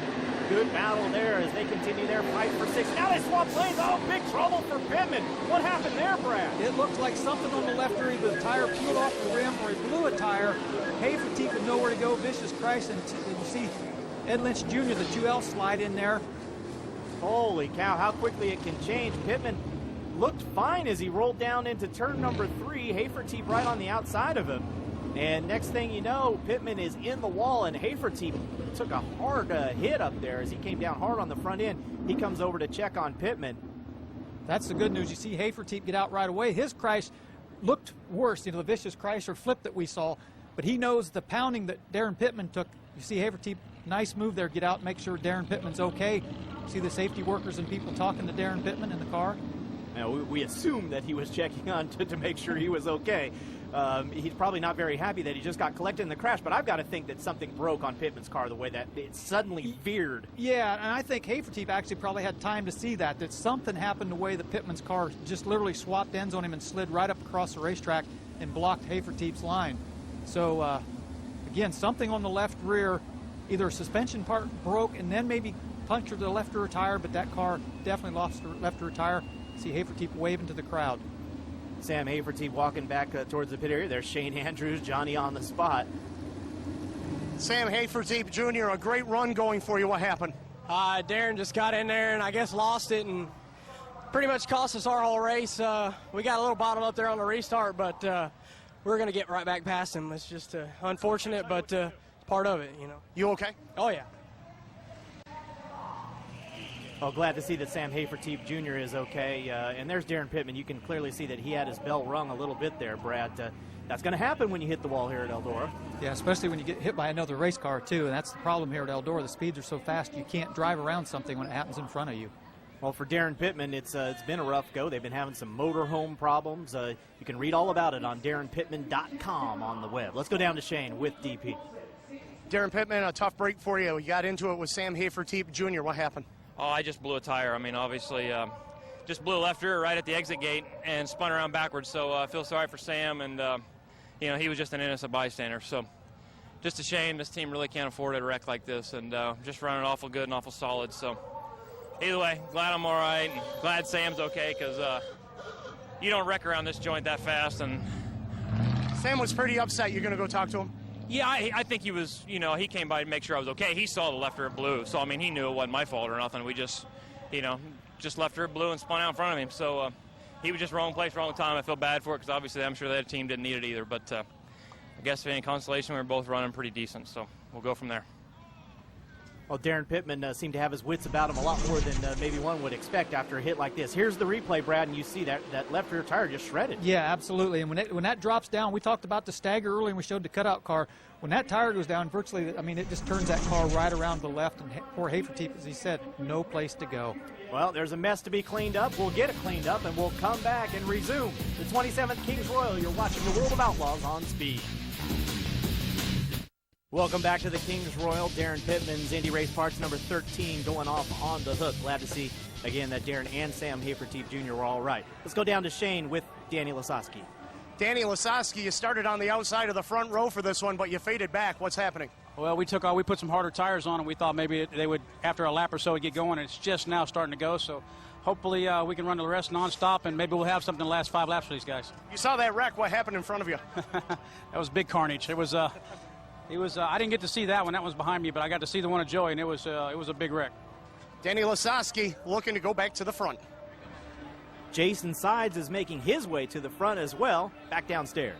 Good battle there as they continue their fight for 6. Now they swap lanes. Oh, big trouble for Pittman. What happened there, Brad? It looks like something on the left rear. Either the tire peeled off the rim or he blew a tire. Hafertepe with nowhere to go. Vicious Christ, and you see Ed Lynch Jr., the 2L, slide in there. Holy cow, how quickly it can change. Pittman looked fine as he rolled down into turn number 3. Hafertepe right on the outside of him. And next thing you know, Pittman is in the wall, and Hafertepe took a hard hit up there as he came down hard on the front end. He comes over to check on Pittman. That's the good news. You see Hafertepe get out right away. His crash looked worse, the vicious Chrysler flip that we saw, but he knows the pounding that Darren Pittman took. You see Hafertepe, nice move there, get out and make sure Darren Pittman's okay. See the safety workers and people talking to Darren Pittman in the car? Now, we assume that he was checking on to make sure he was okay. He's probably not very happy that he just got collected in the crash, but I've got to think that something broke on Pittman's car the way that it suddenly veered. Yeah, and I think Hafertepe actually probably had time to see that something happened the way that Pittman's car just literally swapped ends on him and slid right up across the racetrack and blocked Hafertepe's line. So, again, something on the left rear, either a suspension part broke and then maybe punctured the left rear tire, but that car definitely lost the left rear tire. See Hafertepe waving to the crowd. Sam Hafertepe walking back towards the pit area. There's Shane Andrews, Johnny on the spot. Sam Hafertepe Jr., a great run going for you. What happened? Darren just got in there and I guess lost it and pretty much cost us our whole race. We got a little bottom up there on the restart, but we're going to get right back past him. It's just unfortunate, but part of it, You okay? Oh, yeah. Well, glad to see that Sam Hafertepe Jr. is okay. And there's Darren Pittman. You can clearly see that he had his bell rung a little bit there, Brad. That's going to happen when you hit the wall here at Eldora. Yeah, especially when you get hit by another race car, too. And that's the problem here at Eldora. The speeds are so fast you can't drive around something when it happens in front of you. Well, for Darren Pittman, it's been a rough go. They've been having some motorhome problems. You can read all about it on DarrenPittman.com on the web. Let's go down to Shane with DP. Darren Pittman, a tough break for you. You got into it with Sam Hafertepe Jr. What happened? Oh, I just blew a tire. I mean, obviously, just blew a left rear right at the exit gate and spun around backwards. So I feel sorry for Sam, and, he was just an innocent bystander. So just a shame. This team really can't afford a wreck like this, and just running awful good and awful solid. So either way, glad I'm all right, and glad Sam's okay, because you don't wreck around this joint that fast. And Sam was pretty upset. You're going to go talk to him? yeah, I think he was, you know, he came by to make sure I was okay. He saw the left rear blew, so I mean, he knew it wasn't my fault or nothing. We just, you know, just left rear blew and spun out in front of him. So he was just wrong place, wrong time. I feel bad for it because obviously I'm sure that team didn't need it either. But I guess if any consolation, we were both running pretty decent, so we'll go from there. Well, Darren Pittman seemed to have his wits about him a lot more than maybe one would expect after a hit like this. Here's the replay, Brad, and you see that left rear tire just shredded. Yeah, absolutely. And when that drops down, we talked about the stagger earlier and we showed the cutout car. When that tire goes down, virtually, I mean, it just turns that car right around to the left. And poor Hafertepe, as he said, no place to go. Well, there's a mess to be cleaned up. We'll get it cleaned up, and we'll come back and resume the 27th Kings Royal. You're watching the World of Outlaws on Speed. Welcome back to the Kings Royal. Darren Pittman's Indy Race Parts number 13 going off on the hook. Glad to see, again, that Darren and Sam Hafertepe Jr. were all right. Let's go down to Shane with Danny Lasowski. Danny Lasowski, you started on the outside of the front row for this one, but you faded back. What's happening? Well, we put some harder tires on, and we thought maybe they would, after a lap or so, get going, and it's just now starting to go. So hopefully we can run the rest nonstop, and maybe we'll have something the last 5 laps for these guys. You saw that wreck. What happened in front of you? That was big carnage. It was I didn't get to see that one. That was behind me, but I got to see the one of Joey, and it was a big wreck. Danny Lasowski looking to go back to the front. Jason Sides is making his way to the front as well, back downstairs.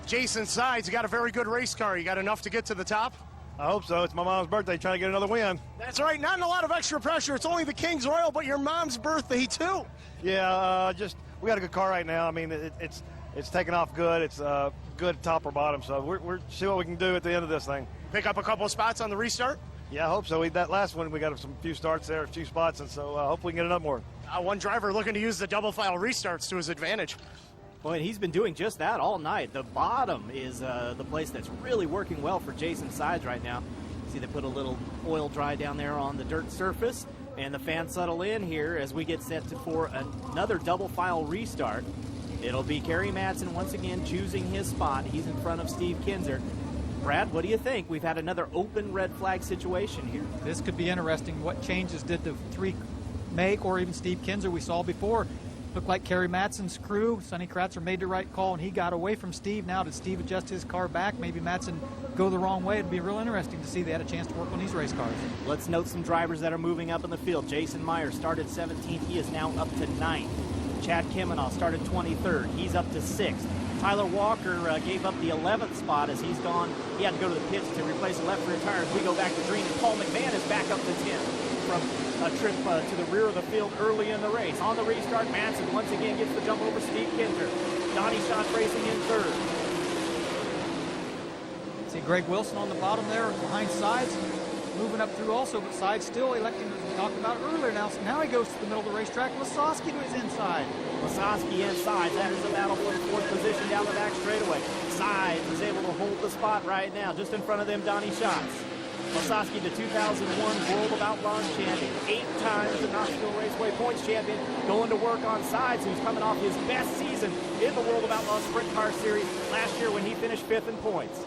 Jason Sides, you got a very good race car. You got enough to get to the top? I hope so. It's my mom's birthday, trying to get another win. That's right. Not a lot of extra pressure. It's only the Kings Royal, but your mom's birthday, too. Yeah, we got a good car right now. I mean, it's taking off good. It's good top or bottom, so we're see what we can do at the end of this thing. Pick up a couple of spots on the restart? Yeah, I hope so. That last one, we got some few starts there, a few spots, and so hopefully we can get it up more. One driver looking to use the double file restarts to his advantage. Well, and he's been doing just that all night. The bottom is the place that's really working well for Jason Sides right now. See, they put a little oil dry down there on the dirt surface, and the fans settle in here as we get set for another double file restart. It'll be Kerry Madsen once again choosing his spot. He's in front of Steve Kinzer. Brad, what do you think? We've had another open red flag situation here. This could be interesting. What changes did the 3 make, or even Steve Kinzer we saw before? Looked like Kerry Madsen's crew, Sonny Kratzer, made the right call, and he got away from Steve. Now, did Steve adjust his car back? Maybe Madsen go the wrong way. It'd be real interesting to see they had a chance to work on these race cars. Let's note some drivers that are moving up in the field. Jason Meyer started 17th. He is now up to 9th. Chad Kimenoff started 23rd. He's up to 6th. Tyler Walker gave up the 11th spot as he's gone. He had to go to the pits to replace the left rear tire. As we go back to green, and Paul McMahon is back up to 10th from a trip to the rear of the field early in the race. On the restart, Madsen once again gets the jump over Steve Kinzer. Donnie Schatz racing in 3rd. See Greg Wilson on the bottom there behind Sides, moving up through also, but Sides still electing, as we talked about earlier now. So now he goes to the middle of the racetrack. Lasowski to his inside. Lasowski inside. That is a battle for the 4th position down the back straightaway. Sides is able to hold the spot right now. Just in front of them, Donnie Schatz. Lasowski, the 2001 World of Outlaws champion, 8 times the Knoxville Raceway points champion, going to work on Sides, who's coming off his best season in the World of Outlaws Sprint Car Series last year when he finished 5th in points.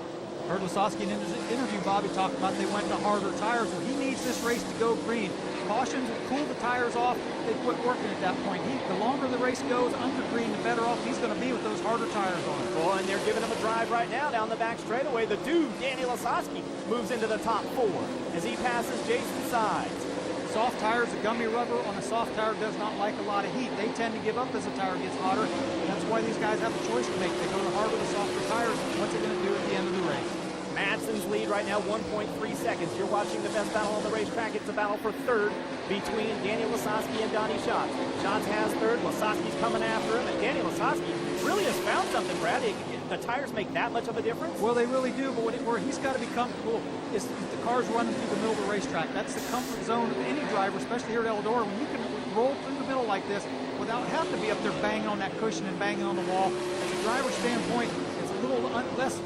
Heard Lasowski in his interview, Bobby talked about they went to harder tires. Well, he needs this race to go green. Cautions will cool the tires off. They quit working at that point. The longer the race goes under green, the better off he's going to be with those harder tires on. Well, and they're giving him a drive right now down the back straightaway. The dude, Danny Lasowski, moves into the top 4 as he passes Jason Sides. Soft tires, the gummy rubber on a soft tire does not like a lot of heat. They tend to give up as the tire gets hotter. That's why these guys have a choice to make. They go to hard with the softer tires. What's it going to do at the end of the race? Madsen's lead right now, 1.3 seconds. You're watching the best battle on the racetrack. It's a battle for 3rd between Daniel Lasowski and Donnie Schatz. Schatz has 3rd. Lasowski's coming after him, and Daniel Lasowski really has found something, Brad. The tires make that much of a difference? Well, they really do, but where he's got to be comfortable is the cars running through the middle of the racetrack. That's the comfort zone of any driver, especially here at Eldora. When you can roll through the middle like this without having to be up there banging on that cushion and banging on the wall, as a driver's standpoint, it's a little less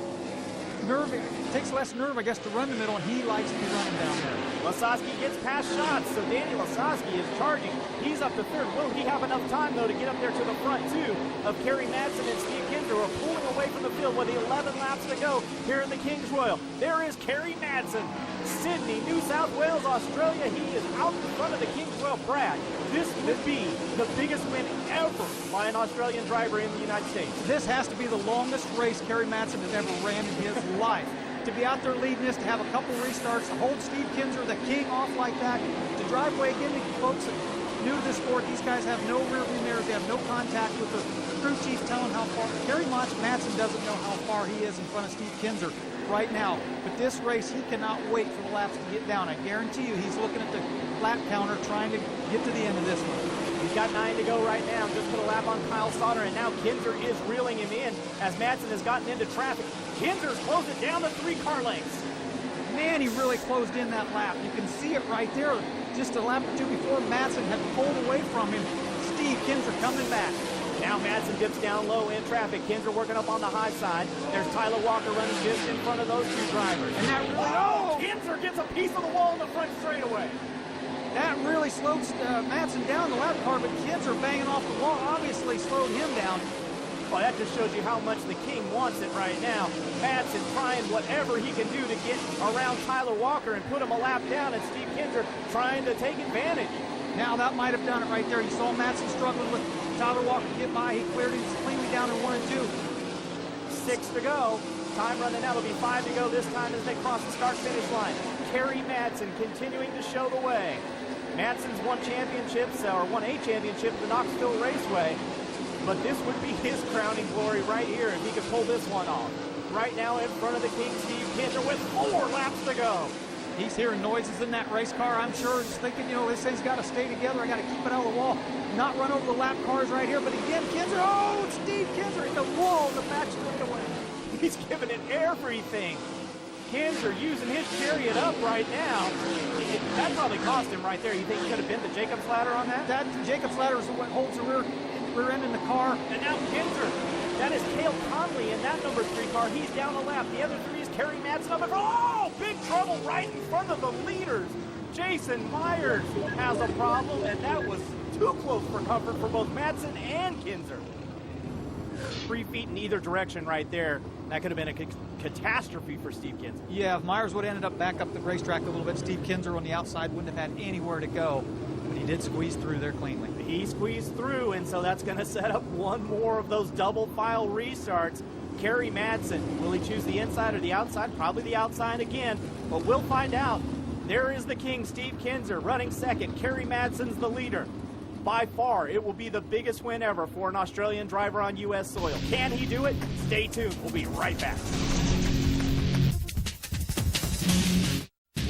nerve. It takes less nerve, I guess, to run the middle, and he likes to be running down there. Lasowski gets past Schatz, so Daniel Lasowski is charging. He's up to 3rd. Will he have enough time, though, to get up there to the front, too, of Kerry Madsen and Steve Kinzer are pulling away from the field with 11 laps to go here in the Kings Royal. There is Kerry Madsen Sydney, New South Wales, Australia. He is out in front of the Kings Royal. Brad, this would be the biggest win ever by an Australian driver in the United States. This has to be the longest race Kerry Madsen has ever ran in his life. To be out there leading this, to have a couple restarts, to hold Steve Kinzer, the king, off like that, to drive away again, to folks new to this sport, these guys have no rear view mirrors, they have no contact with the crew chief telling how far. Kerry Madsen doesn't know how far he is in front of Steve Kinzer right now, but this race, he cannot wait for the laps to get down. I guarantee you, he's looking at the lap counter trying to get to the end of this one. He's got 9 to go right now, just put a lap on Kyle Sauter, and now Kinzer is reeling him in as Madsen has gotten into traffic. Kinzer's closed it down to 3 car lengths. Man, he really closed in that lap. You can see it right there. Just a lap or two before, Madsen had pulled away from him. Steve Kinzer coming back. Now Madsen dips down low in traffic. Kinzer working up on the high side. There's Tyler Walker running just in front of those 2 drivers. And that really, Kinzer gets a piece of the wall in the front straightaway. That really slowed Madsen down the lap car, but Kinzer banging off the wall obviously slowed him down. Well, that just shows you how much the King wants it right now. Madsen trying whatever he can do to get around Tyler Walker and put him a lap down, and Steve Kinzer trying to take advantage. Now that might have done it right there. You saw Madsen struggling with Tyler Walker to get by. He cleared him cleanly down in 1 and 2. 6 to go. Time running out. It'll be 5 to go this time as they cross the start-finish line. Kerry Madsen continuing to show the way. Madsen's won championships, or won a championship at the Knoxville Raceway. But this would be his crowning glory right here if he could pull this one off. Right now in front of the King, Steve Kinzer with 4 laps to go. He's hearing noises in that race car, I'm sure. He's thinking, you know, this thing's got to stay together. I got to keep it out of the wall. Not run over the lap cars right here. But again, Kinzer, it's Steve Kinzer in the wall, the back straightaway. He's giving it everything. Kinzer using his chariot up right now. That probably cost him right there. You think he could have been the Jacob's ladder on that? That Jacob's ladder is what holds the rear end in the car. And now Kinzer. That is Cale Conley in that number 3 car. He's down a lap. The other 3 is Kerry Madsen up. Oh, big trouble right in front of the leaders. Jason Myers has a problem, and that was too close for comfort for both Madsen and Kinzer. 3 feet in either direction right there. That could have been a catastrophe for Steve Kinzer. Yeah, if Myers would have ended up back up the racetrack a little bit, Steve Kinzer on the outside wouldn't have had anywhere to go. But he did squeeze through there cleanly. He squeezed through, and so that's going to set up one more of those double file restarts. Kerry Madsen, will he choose the inside or the outside? Probably the outside again, but we'll find out. There is the King, Steve Kinzer, running second. Kerry Madsen's the leader. By far, it will be the biggest win ever for an Australian driver on U.S. soil. Can he do it? Stay tuned. We'll be right back.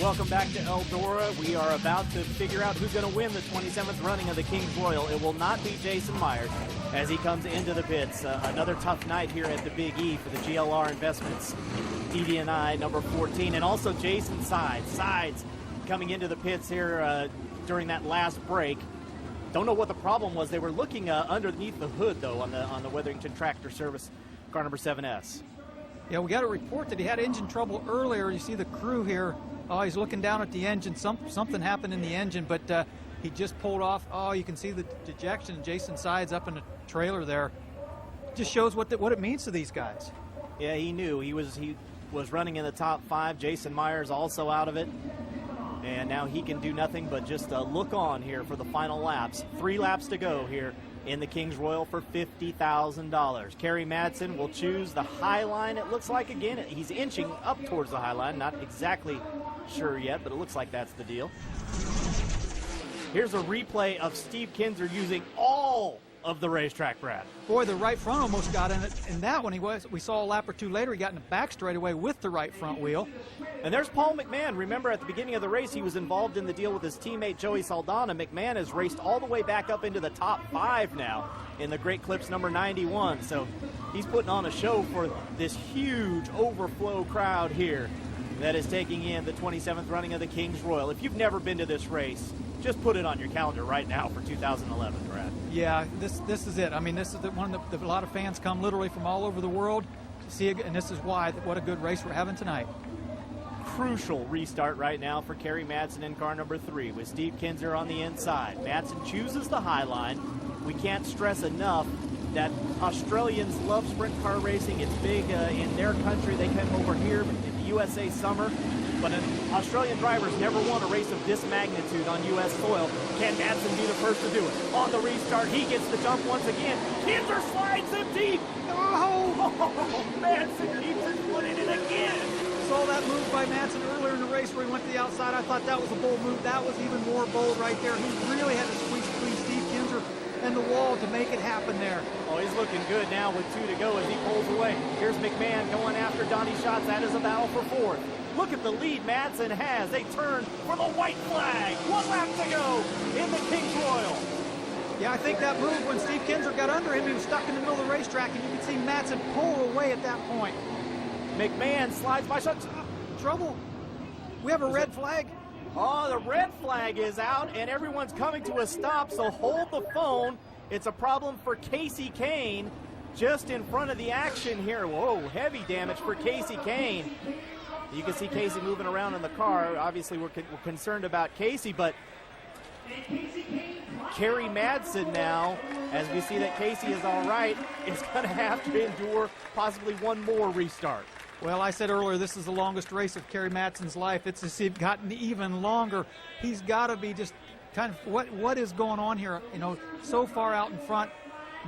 Welcome back to Eldora. We are about to figure out who's going to win the 27th running of the Kings Royal. It will not be Jason Myers as he comes into the pits. Another tough night here at the Big E for the GLR Investments DD&I number 14, and also Jason Sides. Sides coming into the pits here during that last break. Don't know what the problem was. They were looking underneath the hood, though, on the Weatherington Tractor Service car number 7S. Yeah, we got a report that he had engine trouble earlier. You see the crew here. Oh, he's looking down at the engine. Something happened in the engine, but he just pulled off. Oh, you can see the dejection. Jason Sides up in the trailer there. Just shows what it means to these guys. Yeah, he knew. He was running in the top 5. Jason Myers also out of it. And now he can do nothing but just look on here for the final laps. 3 laps to go here in the Kings Royal for $50,000. Kerry Madsen will choose the high line, it looks like. Again, he's inching up towards the high line. Not exactly sure yet, but it looks like that's the deal. Here's a replay of Steve Kinzer using all of the racetrack, Brad. Boy, the right front almost got in it. In that one, we saw a lap or 2 later, he got in the back straightaway with the right front wheel. And there's Paul McMahon. Remember, at the beginning of the race, he was involved in the deal with his teammate Joey Saldana. McMahon has raced all the way back up into the top 5 now in the Great Clips number 91. So he's putting on a show for this huge overflow crowd here that is taking in the 27th running of the Kings Royal. If you've never been to this race, just put it on your calendar right now for 2011, Brad. Yeah, this is it. I mean, this is the one that a lot of fans come literally from all over the world to see it, and this is why. What a good race we're having tonight. Crucial restart right now for Kerry Madsen in car number 3 with Steve Kinzer on the inside. Madsen chooses the high line. We can't stress enough that Australians love sprint car racing. It's big in their country. They come over here in the USA summer but Australian drivers never won a race of this magnitude on U.S. soil. Can Madsen be the first to do it? On the restart, he gets the jump once again. Kinzer slides him deep. Oh, Madsen keeps his foot in it again. Saw that move by Madsen earlier in the race where he went to the outside. I thought that was a bold move. That was even more bold right there. He really had to squeeze between Steve Kinzer and the wall to make it happen there. Oh, he's looking good now with 2 to go as he pulls away. Here's McMahon going after Donnie Schatz. That is a battle for 4th. Look at the lead Madsen has. They turn for the white flag. 1 lap to go in the Kings Royal. Yeah, I think that move when Steve Kinzer got under him, he was stuck in the middle of the racetrack, and you could see Madsen pull away at that point. McMahon slides by Schatz. Trouble. We have a red flag. Oh, the red flag is out, and everyone's coming to a stop, so hold the phone. It's a problem for Kasey Kahne just in front of the action here. Whoa, heavy damage for Kasey Kahne. You can see Kasey moving around in the car. Obviously, we're concerned about Kasey, but Kerry Madsen now, as we see that Kasey is all right, is going to have to endure possibly one more restart. Well, I said earlier, this is the longest race of Kerry Madsen's life. It's just gotten even longer. He's got to be just kind of, what is going on here? You know, so far out in front.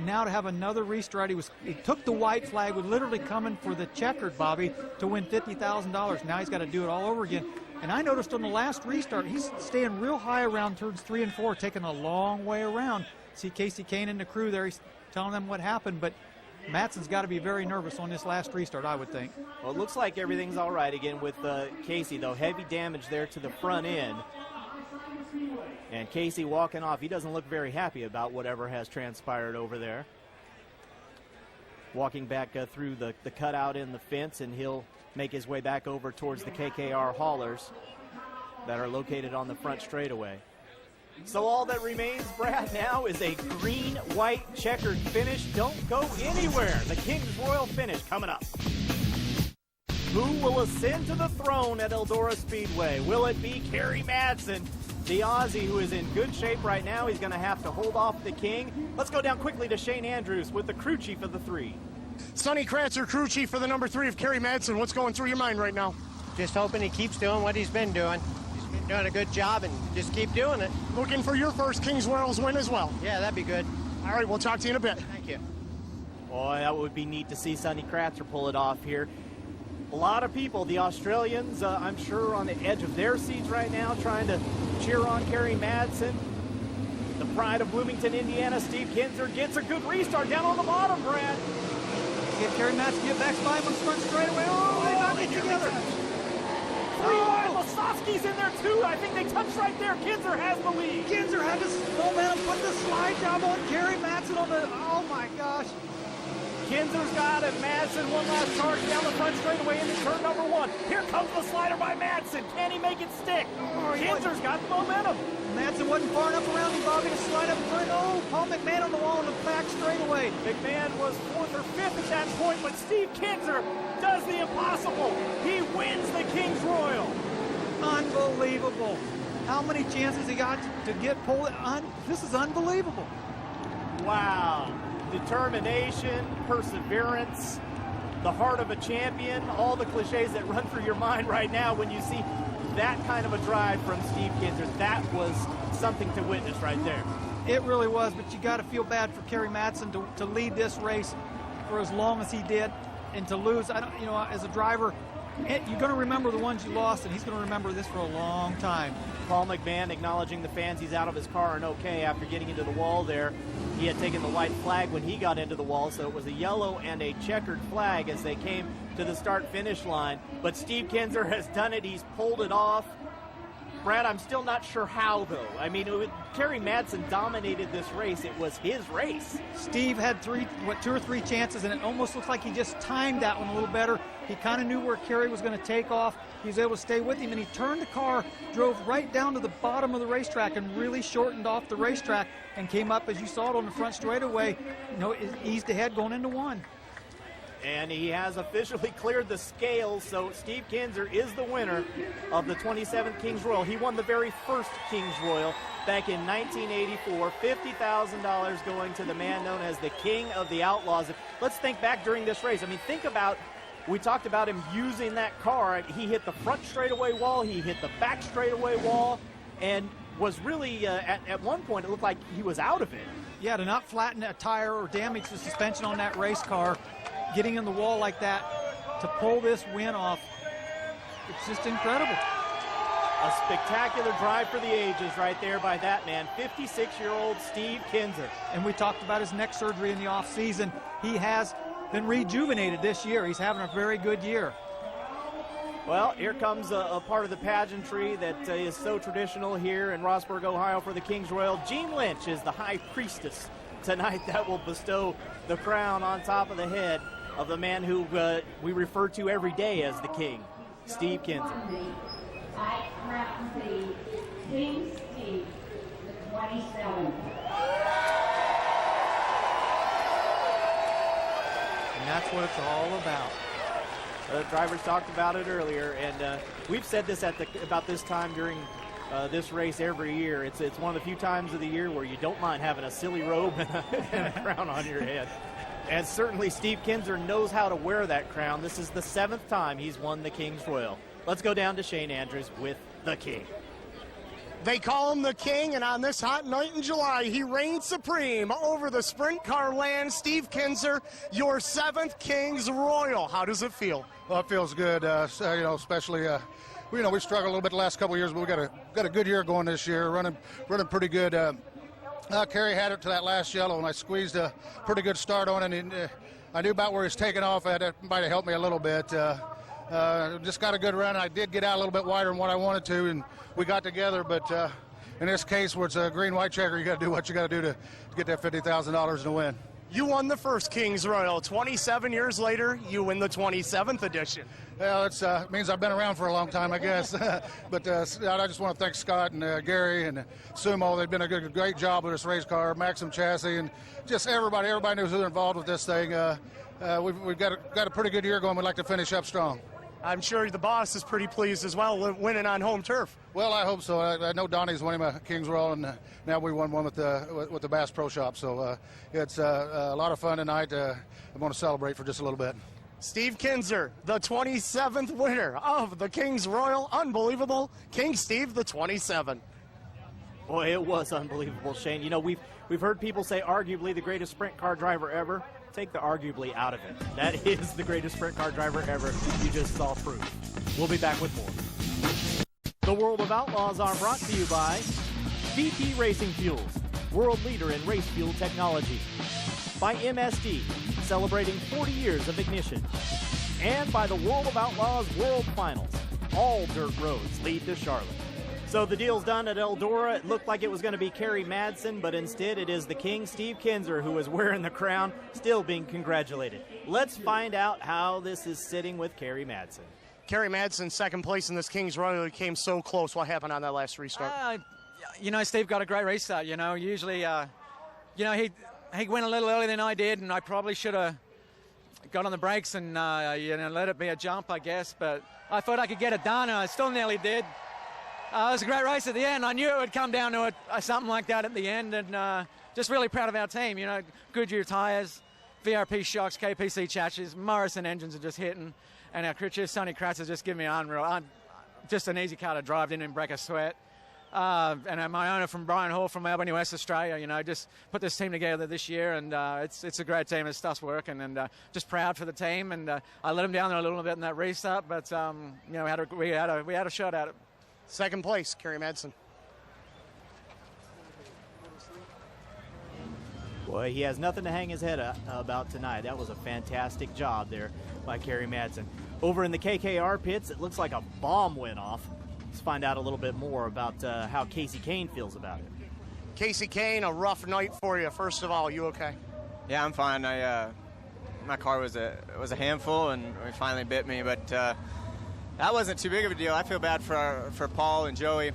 Now to have another restart. He took the white flag, was literally coming for the checkered, Bobby, to win $50,000. Now he's got to do it all over again. And I noticed on the last restart, he's staying real high around turns 3 and 4, taking a long way around. See Kasey Kahne and the crew there, he's telling them what happened, but Madsen's got to be very nervous on this last restart, I would think. Well, it looks like everything's all right again with Kasey, though. Heavy damage there to the front end. And Kasey walking off. He doesn't look very happy about whatever has transpired over there. Walking back through the cutout in the fence, and he'll make his way back over towards the KKR haulers that are located on the front straightaway. So all that remains, Brad, now is a green-white checkered finish. Don't go anywhere. The Kings Royal finish coming up. Who will ascend to the throne at Eldora Speedway? Will it be Kerry Madsen, the Aussie, who is in good shape right now? He's going to have to hold off the King. Let's go down quickly to Shane Andrews with the crew chief of the 3. Sonny Kratzer, crew chief for the number 3 of Kerry Madsen. What's going through your mind right now? Just hoping he keeps doing what he's been doing. He's been doing a good job, and just keep doing it. Looking for your first Kings Royals win as well. Yeah, that'd be good. All right, we'll talk to you in a bit. Thank you. Boy, that would be neat to see Sonny Kratzer pull it off here. A lot of people, the Australians, I'm sure, on the edge of their seats right now, trying to cheer on Kerry Madsen. The pride of Bloomington, Indiana, Steve Kinzer gets a good restart down on the bottom, Brad. Get Kerry Madsen, get back by him on the front straightaway. Oh, they got it together. Lasowski's in there too. I think they touched right there. Kinzer has the lead. Kinzer had this momentum, put the slide job on Kerry Madsen on the, oh my gosh. Kinzer's got it. Madsen, one last charge down the front straightaway into turn number 1. Here comes the slider by Madsen. Can he make it stick? Kinzer's got the momentum. Madsen wasn't far enough around him, Bobby, to slide up and turn. Oh, Paul McMahon on the wall in the back straightaway. McMahon was 4th or 5th at that point, but Steve Kinzer does the impossible. He wins the Kings Royal. Unbelievable. How many chances he got to get pulled? This is unbelievable. Wow. Determination, perseverance, the heart of a champion, all the cliches that run through your mind right now when you see that kind of a drive from Steve Kinzer. That was something to witness right there. It really was, but you got to feel bad for Kerry Madsen to lead this race for as long as he did, and to lose. As a driver, you're going to remember the ones you lost, and he's going to remember this for a long time. Paul McMahon acknowledging the fans. He's out of his car and okay after getting into the wall there. He had taken the white flag when he got into the wall, so it was a yellow and a checkered flag as they came to the start-finish line. But Steve Kinzer has done it. He's pulled it off. Brad, I'm still not sure how, though. I mean, Kerry Madsen dominated this race. It was his race. Steve had 2 or 3 chances, and it almost looks like he just timed that one a little better. He kind of knew where Kerry was going to take off. He was able to stay with him, and he turned the car, drove right down to the bottom of the racetrack, and really shortened off the racetrack, and came up, as you saw it on the front straightaway, eased ahead going into 1. And he has officially cleared the scales, so Steve Kinzer is the winner of the 27th Kings Royal. He won the very first Kings Royal back in 1984. $50,000 going to the man known as the King of the Outlaws. Let's think back during this race. I mean, think about We talked about him using that car. He hit the front straightaway wall, he hit the back straightaway wall, and was really, at one point, it looked like he was out of it. Yeah, to not flatten a tire or damage the suspension on that race car, getting in the wall like that, to pull this win off, it's just incredible. A spectacular drive for the ages right there by that man, 56-year-old Steve Kinser. And we talked about his neck surgery in the offseason. He has been rejuvenated this year. He's having a very good year. Well, here comes a part of the pageantry that is so traditional here in Rossburg, Ohio for the Kings Royal. Jean Lynch is the high priestess tonight that will bestow the crown on top of the head of the man who we refer to every day as the King, Steve Kinser. I crown thee King Steve, the 27th. And that's what it's all about. The drivers talked about it earlier, and we've said this about this time during this race every year. It's one of the few times of the year where you don't mind having a silly robe and a crown on your head. And certainly Steve Kinser knows how to wear that crown. This is the 7th time he's won the Kings Royal. Let's go down to Shane Andrews with the King. They call him the King, and on this hot night in July, he reigns supreme over the sprint car land. Steve Kinser, your 7th Kings Royal. How does it feel? Well, it feels good, especially, we struggled a little bit the last couple of years, but we got a good year going this year, running pretty good. Kerry had it to that last yellow, and I squeezed a pretty good start on it, and I knew about where he's taking off. That might have helped me a little bit. Just got a good run. I did get out a little bit wider than what I wanted to, and we got together, but in this case where it's a green-white checker, you got to do what you got to do to get that $50,000 to win. You won the first Kings Royal. 27 years later, you win the 27th edition. Well, it means I've been around for a long time, I guess. But I just want to thank Scott and Gary and Sumo. They've been a great job with this race car, Maxim Chassis, and just everybody knows who's involved with this thing. We've got a pretty good year going. We'd like to finish up strong. I'm sure the boss is pretty pleased as well, winning on home turf. Well, I hope so. I know Donnie's winning a Kings Royal, and now we won one with the Bass Pro Shop. So it's a lot of fun tonight. I'm going to celebrate for just a little bit. Steve Kinser, the 27th winner of the Kings Royal. Unbelievable. King Steve, the 27th. Boy, it was unbelievable, Shane. You know, we've heard people say arguably the greatest sprint car driver ever. Take the arguably out of it. That is the greatest sprint car driver ever. You just saw proof. We'll be back with more. The World of Outlaws are brought to you by VP Racing Fuels, world leader in race fuel technology. By MSD, celebrating 40 years of ignition. And by the World of Outlaws World Finals. All dirt roads lead to Charlotte. So the deal's done at Eldora. It looked like it was going to be Kerry Madsen, but instead it is the King, Steve Kinser, who is wearing the crown, still being congratulated. Let's find out how this is sitting with Kerry Madsen. Kerry Madsen, second place in this Kings Royal. He came so close. What happened on that last restart? Steve got a great race start. Usually, he went a little earlier than I did, and I probably should have got on the brakes and let it be a jump, I guess. But I thought I could get it done, and I still nearly did. It was a great race at the end. I knew it would come down to something like that at the end, and just really proud of our team. Goodyear tires, VRP shocks, KPC chassis, Morrison engines are just hitting, and our crew chief, Sonny Kratz, has just given me just an easy car to drive, didn't even break a sweat. And my owner from Brian Hall from Albany, West Australia, just put this team together this year, and it's a great team. This stuff's working, and just proud for the team. And I let them down there a little bit in that restart, but we had a shot at it. Second place, Kerry Madsen. Boy, he has nothing to hang his head about tonight. That was a fantastic job there by Kerry Madsen. Over in the KKR pits, it looks like a bomb went off. Let's find out a little bit more about how Casey Kane feels about it. Casey Kane, a rough night for you. First of all, you okay? Yeah, I'm fine. My car was a handful, and it finally bit me, but that wasn't too big of a deal. I feel bad for Paul and Joey.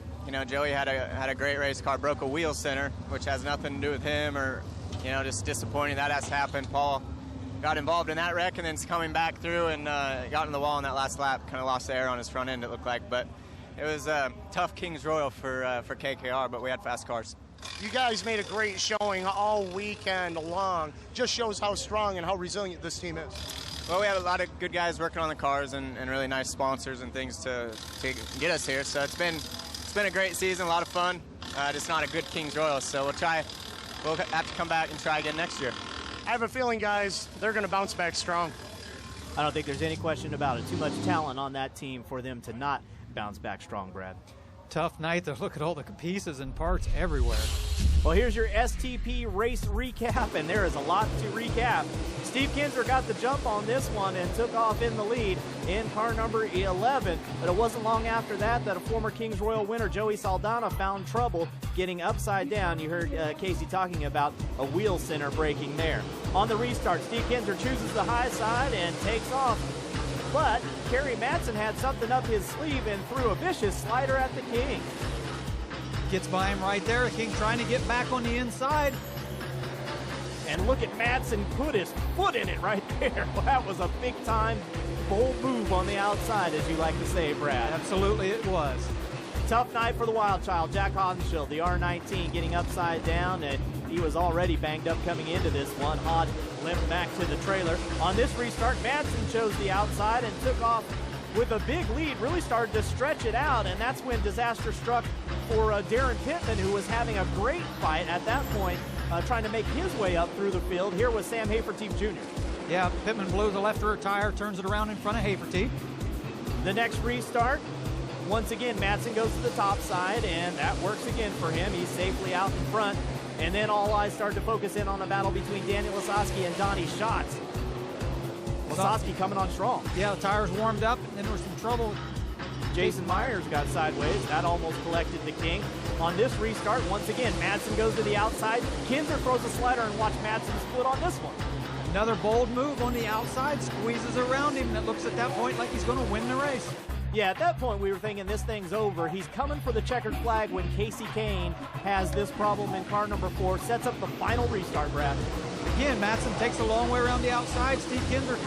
Joey had a great race car, broke a wheel center, which has nothing to do with him, or just disappointing that has happened. Paul got involved in that wreck, and then coming back through and got in the wall in that last lap, kind of lost air on his front end, it looked like. But it was a tough Kings Royal for KKR, but we had fast cars. You guys made a great showing all weekend long. Just shows how strong and how resilient this team is. Well, we have a lot of good guys working on the cars and really nice sponsors and things to get us here. So it's been a great season, a lot of fun. Just not a good Kings Royal, so we'll have to come back and try again next year. I have a feeling, guys, they're going to bounce back strong. I don't think there's any question about it. Too much talent on that team for them to not bounce back strong, Brad. Tough night to look at all the pieces and parts everywhere. Well, here's your STP race recap, and there is a lot to recap. Steve Kinzer got the jump on this one and took off in the lead in car number 11. But it wasn't long after that a former Kings Royal winner, Joey Saldana, found trouble getting upside down. You heard Casey talking about a wheel center breaking there. On the restart, Steve Kinzer chooses the high side and takes off. But Kerry Madsen had something up his sleeve and threw a vicious slider at the King. Gets by him right there. King trying to get back on the inside. And look at Madsen put his foot in it right there. Well, that was a big-time, bold move on the outside, as you like to say, Brad. Absolutely it was. Tough night for the wild child, Jack Hodenschild, the R19, getting upside down, and he was already banged up coming into this one. Hod limped back to the trailer. On this restart, Madsen chose the outside and took off with a big lead, really started to stretch it out, and that's when disaster struck for Darren Pittman, who was having a great fight at that point, trying to make his way up through the field. Here was Sam Hafertepe Jr. Yeah, Pittman blows a left rear tire, turns it around in front of Hafertepe. The next restart, once again, Madsen goes to the top side, and that works again for him. He's safely out in front. And then all eyes start to focus in on the battle between Daniel Lasowski and Donnie Schatz. Lasowski coming on strong. Yeah, the tires warmed up, and then there was some trouble. Jason Myers got sideways. That almost collected the King. On this restart, once again, Madsen goes to the outside. Kinzer throws a slider, and watch Madsen's foot on this one. Another bold move on the outside, squeezes around him, and it looks at that point like he's going to win the race. Yeah, at that point we were thinking this thing's over. He's coming for the checkered flag when Casey Kane has this problem in car number 4, sets up the final restart, Brad. Again, Madsen takes a long way around the outside. Steve Kinzer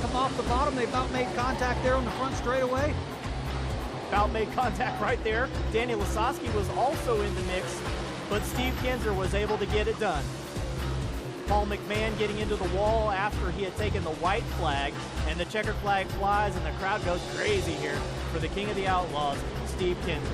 come off the bottom. They about made contact there on the front straightaway. About made contact right there. Daniel Lasowski was also in the mix, but Steve Kinzer was able to get it done. Paul McMahon getting into the wall after he had taken the white flag, and the checkered flag flies, and the crowd goes crazy here for the King of the Outlaws, Steve Kinzer.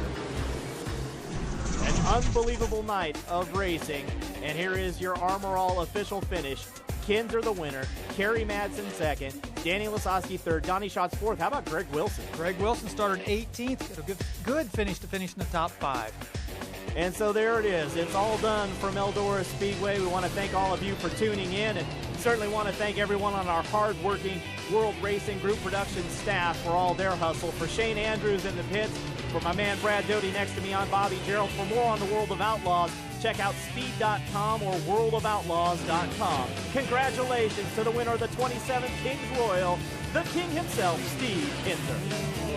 An unbelievable night of racing, and here is your Armor All official finish. Kinzer the winner, Kerry Madsen second, Danny Lasowski third, Donnie Schatz fourth. How about Greg Wilson? Greg Wilson started 18th. Got a good finish to finish in the top 5. And so there it is. It's all done from Eldora Speedway. We want to thank all of you for tuning in, and certainly want to thank everyone on our hard-working World Racing Group production staff for all their hustle. For Shane Andrews in the pits, for my man Brad Doty next to me, I'm Bobby Gerald. For more on the World of Outlaws, check out speed.com or worldofoutlaws.com. Congratulations to the winner of the 27th Kings Royal, the King himself, Steve Kinzer.